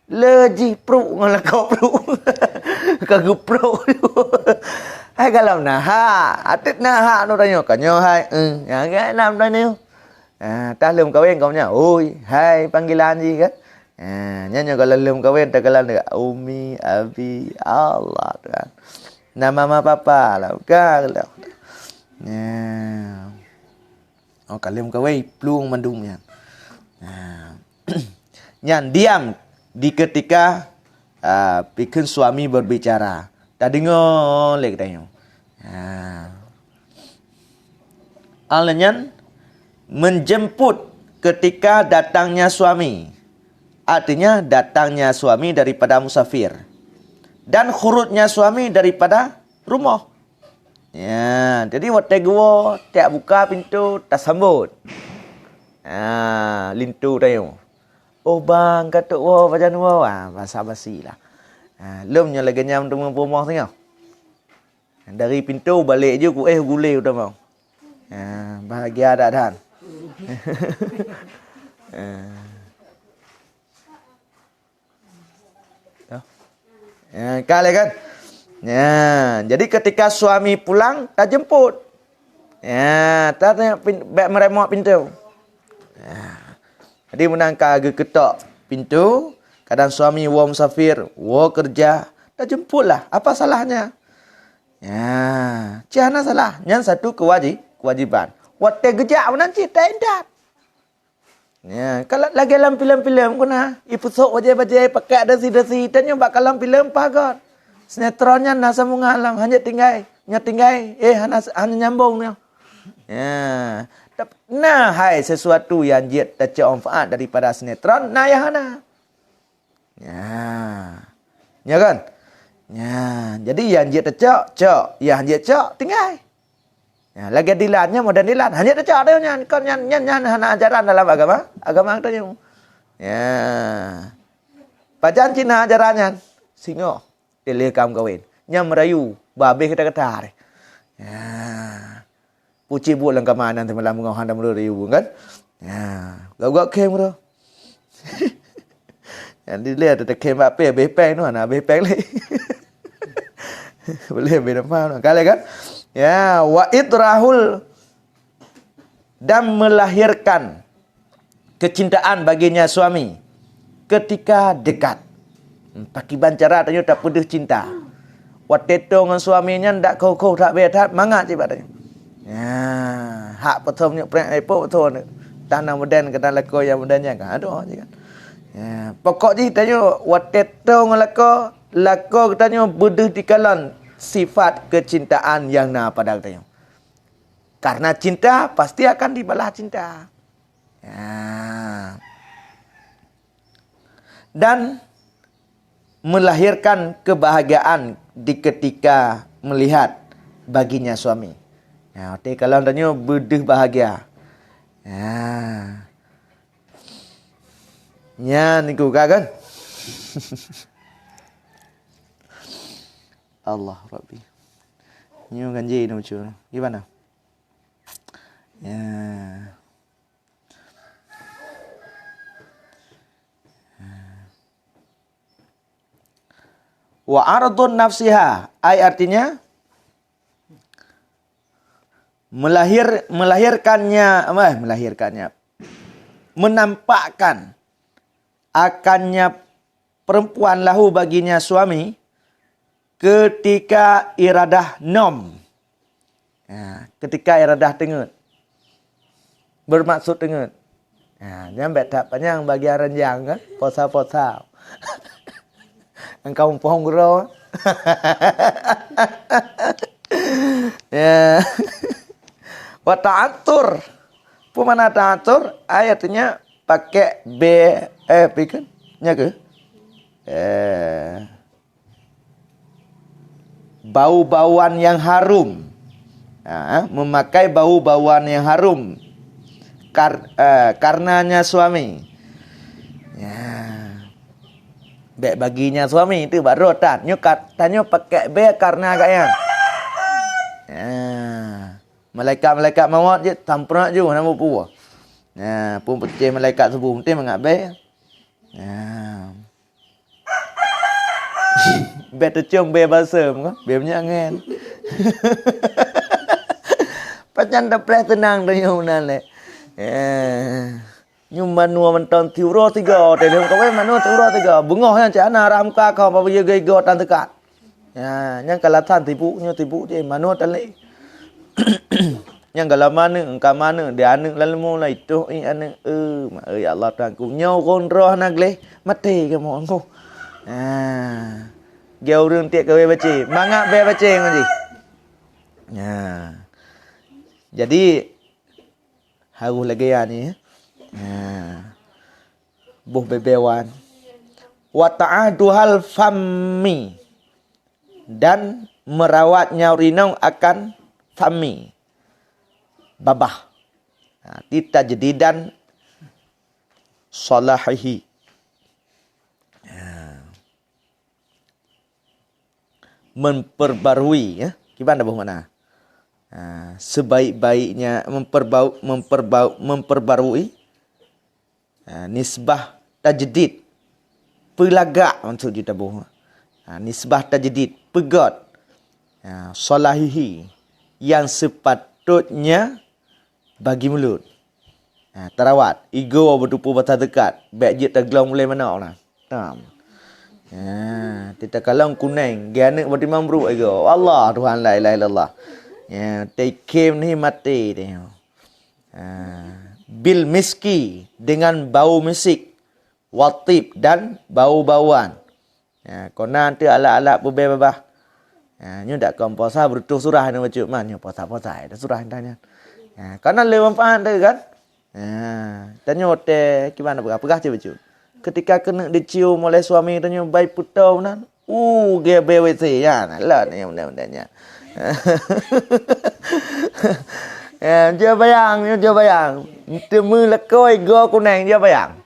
Leji pro ngalah kau pro. Kau pro. Hai kalau nah, atit nah no tanya kanyo hai. Ya ga nam tanya. Ta lum kawin kau nya. Oi, hai panggilan gì kan. Nyanyi kalau lum kawin tak kalau dekat Umi, Abi, Allah kan. Nama mama papa lah kalau. Kalim kawai plung mandumnya. Nyan diam di ketika pikun suami berbicara. Tak dengar lek tanya. Alnyan menjemput ketika datangnya suami. Artinya datangnya suami daripada musafir. Dan khurutnya suami daripada rumah. Ya, jadi waktu gua tak buka pintu, tak sambut. Lintu tayo. Oh bang, kata wah macam wah, basa-basi lah. Lemnya lagi nyam tu rumah tengok. Dari pintu balik je gulai udah mau. Bahagia dah dan. Kali kan? Jadi ketika suami pulang, tak jemput. Tak meremuk pintu. Jadi menang kagak ketok pintu, kadang suami wa musafir, wa kerja, tak jemputlah. Apa salahnya? Ciana salah. Yang satu kewajiban. Waktu kerja nanti tak endat. Kalau lagi dalam filem-filem kuna, ibu sok wajah-wajah pakai dasi-dasi, tanya bakal dalam filem pagar. Sinetronnya nasa mengalam hanya tinggal nya tinggal hanya nyambung ni. Ya. Nah, hai sesuatu yang dia tak manfaat daripada sinetron, nah ya hana. Ya. Ya kan? Ya, jadi yang dia tak yang dia tinggal. Ya, lagi dilannya modern dilan, hanya tak dia nya kon nya hana ajaran dalam agama kita yang. Ya. Pajan Cina ajarannya singo pilih kaum kawin. Nya merayu babe kata-kata. Ya. Puci buat lang kamanan tu malam ngau handam riu kan. Ya. Gak kem tu. Yang dilihat ada kem apa bepeng tu ana bepeng le. Boleh beda mana kali kan? Ya, wa itrahul dan melahirkan kecintaan baginya suami ketika dekat. Pakai bancara tanya tak pedih cinta. Wateto dengan suaminya ndak kau tak betat mangat je batanya. Ya, hak petomnya prek epo betul. Tanah moden ke tanah lako yang modennya kan ada je kan. Ya, pokok je tanya wateto dengan lako katanya bedeh di kalan sifat kecintaan yang na pada katanya. Karena cinta pasti akan dibalas cinta. Ya. Dan melahirkan kebahagiaan di ketika melihat baginya suami. Ya, kalau tanya bedeh bahagia. Ya. Nya niku kan? Allah Rabbi. Nyu ganji nu cu. Gimana? Ya. Wa ardun nafsiha, artinya melahirkannya menampakkan akannya perempuan lahu baginya suami ketika iradah nom. Ya, ketika iradah tengut. Bermaksud tengut. Ya, nyampe tak panjang bagi renjang kan, posa-posa. Engkau pohon gurau. Ya. Wa ta'atur. Pemana ta'atur ayatnya pakai pikan nya ke? Bau-bauan yang harum. Memakai bau-bauan yang harum. Karenanya suami. Ya. Bek baginya suami itu baru tak. Nyo katanya pakai bek karena agaknya. Ya. Malaikat-malaikat maut je tamprak je nama puah. Ya, pun pecah malaikat subuh mesti mengabai. Ya. Bek tercium bek bahasa kan? Bek menyangan. Pacan dapres tenang dah yunan le. Ya. Nyumban nuo menton tiuro tiga te dem kawe manu tiuro tiga bungoh yang cana ram ka kau pa ye ge go tan tekat. Ya, yang kalatan tipu je manu tale. Yang kalau mana engkau mana dia anak lalu mula itu anak ya Allah Tuhanku nyaw kon roh nak le mati ke mo engkau. Gau rung tiak ke baca mangak be baca ngaji. Ya. Jadi harus lagi ya ni. Buh bebewan. Wa ta'aduhal fammi dan merawatnya rinong akan fammi. Babah. Tita jadidan salahihi. Memperbarui ya. Gimana buh mana? Sebaik-baiknya memperbarui nisbah tajdid pelagak maksud kita buh. Nisbah tajdid pegot salahihi yang sepatutnya bagi mulut. Terawat ego bertupu batas dekat baik je tergelong mulai mana orang. Tam. Kita kalau kuning ganak bertimang bro ego. Allah Tuhan la ilaha illallah. Ya, tekem ni mati dia. Bil miski dengan bau misik, watib dan bau-bauan. Ya, kau nanti alat-alat berbebah. Nyo dak kom puasa berutuh surah ni baca man nyo puasa-puasa dah surah tanya. Karena lewat pan tu kan. Tanya hotel gimana pegah baca. Ketika kena dicium oleh suami tanya baik putau nan. Ge BWC ya lah ni benda-bendanya. Dia bayang. Temu lekoi go kunang dia bayang.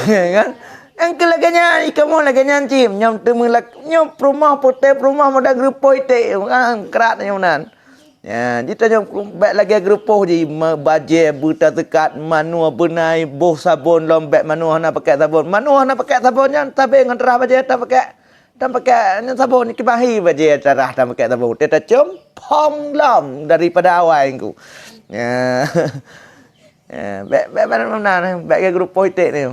Kan? Angkel laganya ikamu laganya cim nyam temu lak nyam rumah putih rumah moda grupo ite kan kerat nyam nan. Ya, kita nyam baik lagi grupo je baje buta tekat manu benai boh sabun lombek manu hana pakai sabun. Manu hana pakai sabun nya tapi ngan terah baje tak pakai sabun kibahi baje terah tak pakai sabun. Dia cium pom lom daripada awal ku. Ya. Baik mana baik grupo ite ni.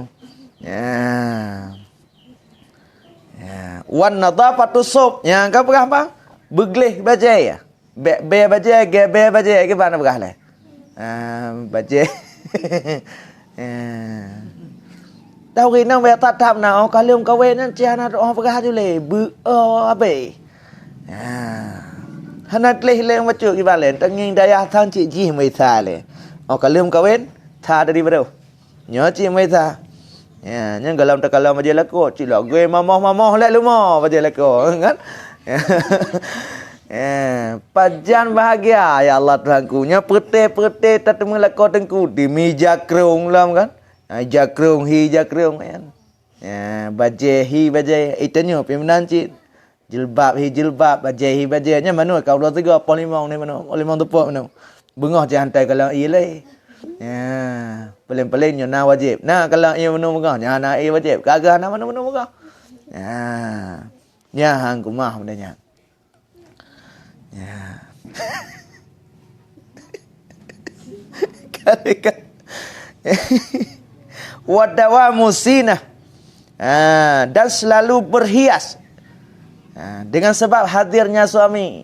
Wan nadafatu sub. Yang kau pegah apa? Beglih bajai ya. Be bajai, gebe bajai ke mana pegah le? Bajai. Tahu kena we tak tap na kalium kawen nan ciana orang pegah tu le. Abe. Hanat leh macam ke balen. Tenging daya thang cik ji mai tha le. Kalium kawen tha dari berau. Nyo cik mai tha. Ya, nya galam tak galam aja lako, cilok gue mamah lek lumah aja lako, kan? Pajan bahagia ya Allah Tuhanku. Nya pete tatemu lako tengku di meja kerung lam kan? Jakrung kan? Baje itanyo pimnan cit. Jilbab baje nya manu kau 23 polimong ni manu, polimong tepuk manu. Bengah jantai kalau ile. Paling-paling nyo na wajib. Kalau ia menu megah, nya na wajib. Kagak na menu megah. Nya hang kumah bendanya. Kan. Wadawa musina. Dan selalu berhias. Dengan sebab hadirnya suami.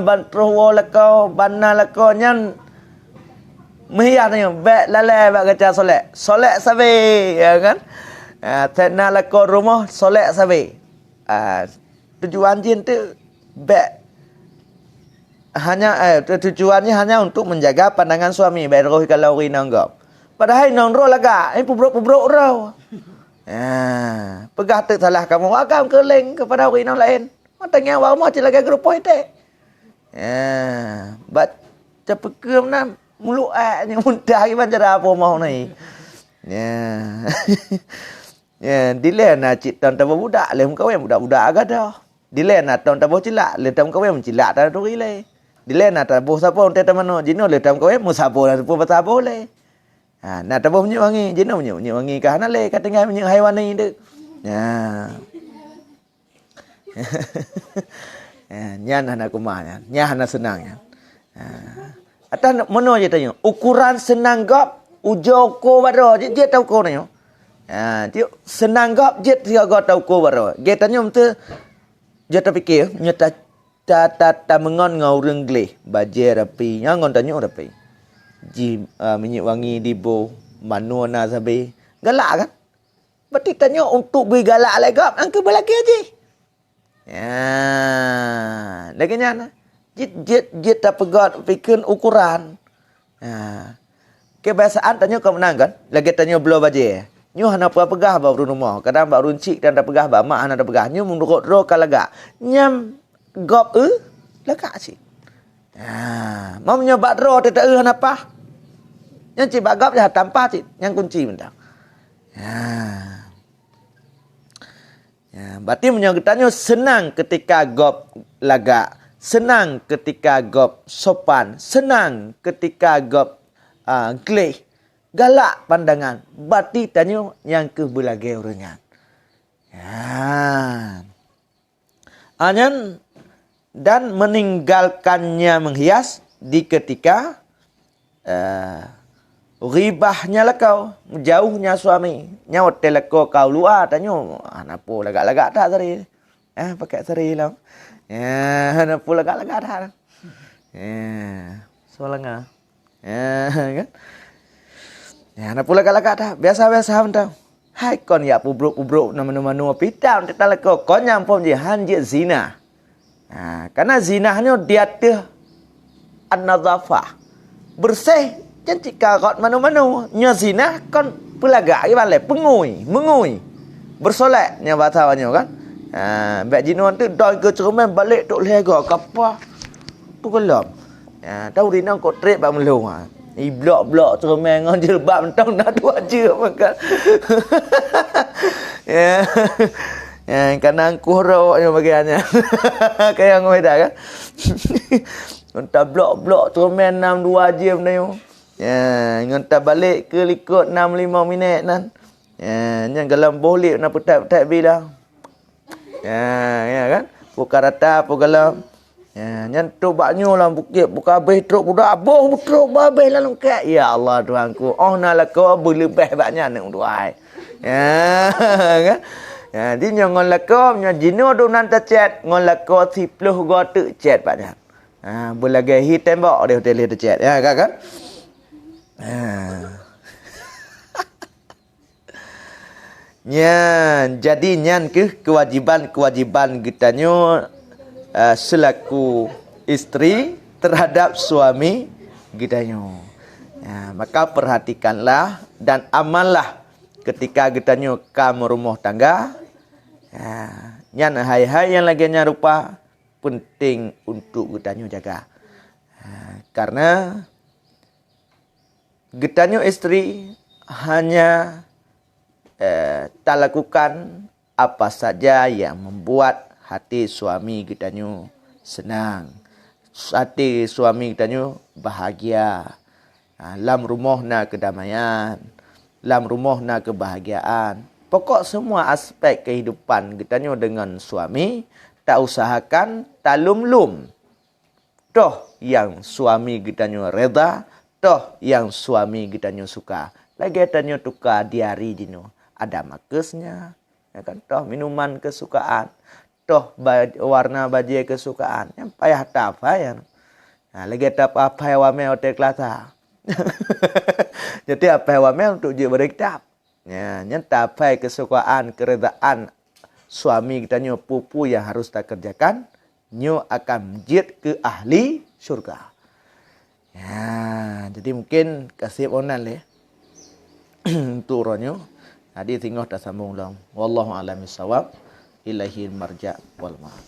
Bantruh lakau, banna lakau nyan mehiyah ni bek lalai bak kaca solek sabe ya kan. Tena lakon rumah solek sabe. Tujuan jin tu bek hanya tujuannya hanya untuk menjaga pandangan suami baik roh kalau ri nanggap. Padahal nang roh laga pubruk roh. Pegah tu salah kamu agam keleng kepada ri nang lain. Matanya wa mau cilaga grup poite. Bat cepekem nam mulu yang mudah gimana cara apa mau ni. Dile na cik tan tabu budak le kau yang budak-budak agak dah. Dile na tan tabu cilak le tam kau yang cilak dah tu le. Dile na tabu siapa untuk teman jino le tam kau yang musapo lah tu pasabo le. Na tabu menyu wangi jino menyu wangi kahana le katingai menyu haiwan ni tu. Nyan anak kumanya, nyan anak senangnya. Atau mana je tanya ukuran senang gap ujo ko baro je tahu ko ni. Dia senang gap je dia tahu ko baro. Dia tanya tu je terfikir nyata ta mengon ngau rengle baje rapi ngon tanya rapi. Ji minyak wangi dibo manu na sabe galak kan. Berarti tanya untuk beri galak lagi gap angke belaki aje. Lagi nyana. Jit tak pegat fikir ukuran. Kebiasaan tanya kau menang kan? Lagi tanya belum baje. Nyu hana pegah baru rumah. Kadang baru runcik dan tak pegah ba mak hana tak pegah. Nyu menurut ro kalaga. Nyam gop lagak si. Mau nyoba ro tak hana apa? Yang cik bagap dah tanpa cik. Yang kunci mentang. Berarti menyangkutannya senang ketika gop lagak. Senang ketika gop sopan, senang ketika gop gleh, galak pandangan. Berarti tanya yang kebelagai orangnya. Dan meninggalkannya menghias di ketika ribahnya lekau, jauhnya suami. Nyawa teleko kau luar tanya, apa lagak-lagak tak tadi? Pakai seri lah. Nak pula kat dah. Soalnya. Kan? Nak pula kat dah. Biasa-biasa mentang. Hai kon ya pubruk nama-nama pitang kita leko kon nyampom je hanjit zina. Karena zinahnya dia ada an-nadhafah. Bersih cantik karat mana-mana. Nya zinah kan pelagak ke balai mengui. Bersolek nya bahasanya kan. Bak jinuan tu doi ke cermin balik tok lega kapah. Tu gelap. Tahu dina kok trip bak melung. Blok-blok cermin ngan jilbab mentang nak dua je makan. Karena angkuh rawaknya bagiannya. Kayak ngoi dah kan. Entah blok-blok cermin 6 2 jam ni. Entah balik ke likut 6 5 minit nan. Yang galam boleh nak petak-petak bilang. Ya kan? Buka rata apa galam. Yang tu baknyo lah bukit buka habis truk budak aboh truk habis lalu kat. Ya Allah Tuhanku. Oh nak kau berlebih banyak nak duai. Kan? Jadi ngon lakau nya jino do nan ta chat ngon lakau 10 go tu chat banyak. Belagai hit tembak dia hotel dia chat. Ya kan? Jadi nyan ke kewajiban kita nyo selaku isteri terhadap suami kita nyo. Maka perhatikanlah dan amallah ketika kita nyo kamu rumah tangga. Nyan hai-hai yang lagi rupa penting untuk kita nyo jaga. Karena kita nyo isteri hanya tak lakukan apa saja yang membuat hati suami kita nyo senang. Hati suami kita nyo bahagia. Dalam rumah na kedamaian. Dalam rumah na kebahagiaan. Pokok semua aspek kehidupan kita nyo dengan suami. Tak usahakan talum-lum. Toh yang suami kita nyo reda. Toh yang suami kita nyo suka. Lagi kita nyo tukar diari dino. Ada makesnya, ya kan? Toh minuman kesukaan, toh warna baju kesukaan. Yang payah apa ya? Lagi apa yang wame hotel kelata. Jadi apa yang wame untuk je berkitab. Yang apa kesukaan, keredaan suami kita nyo pupu yang harus tak kerjakan, nyo akan menjid ke ahli syurga. Jadi mungkin kasih onan le. Turonyo. Hadis tinggal tak sambung long. Wallahu a'lam bissawab. Ilaihi marja' wal ma'ab.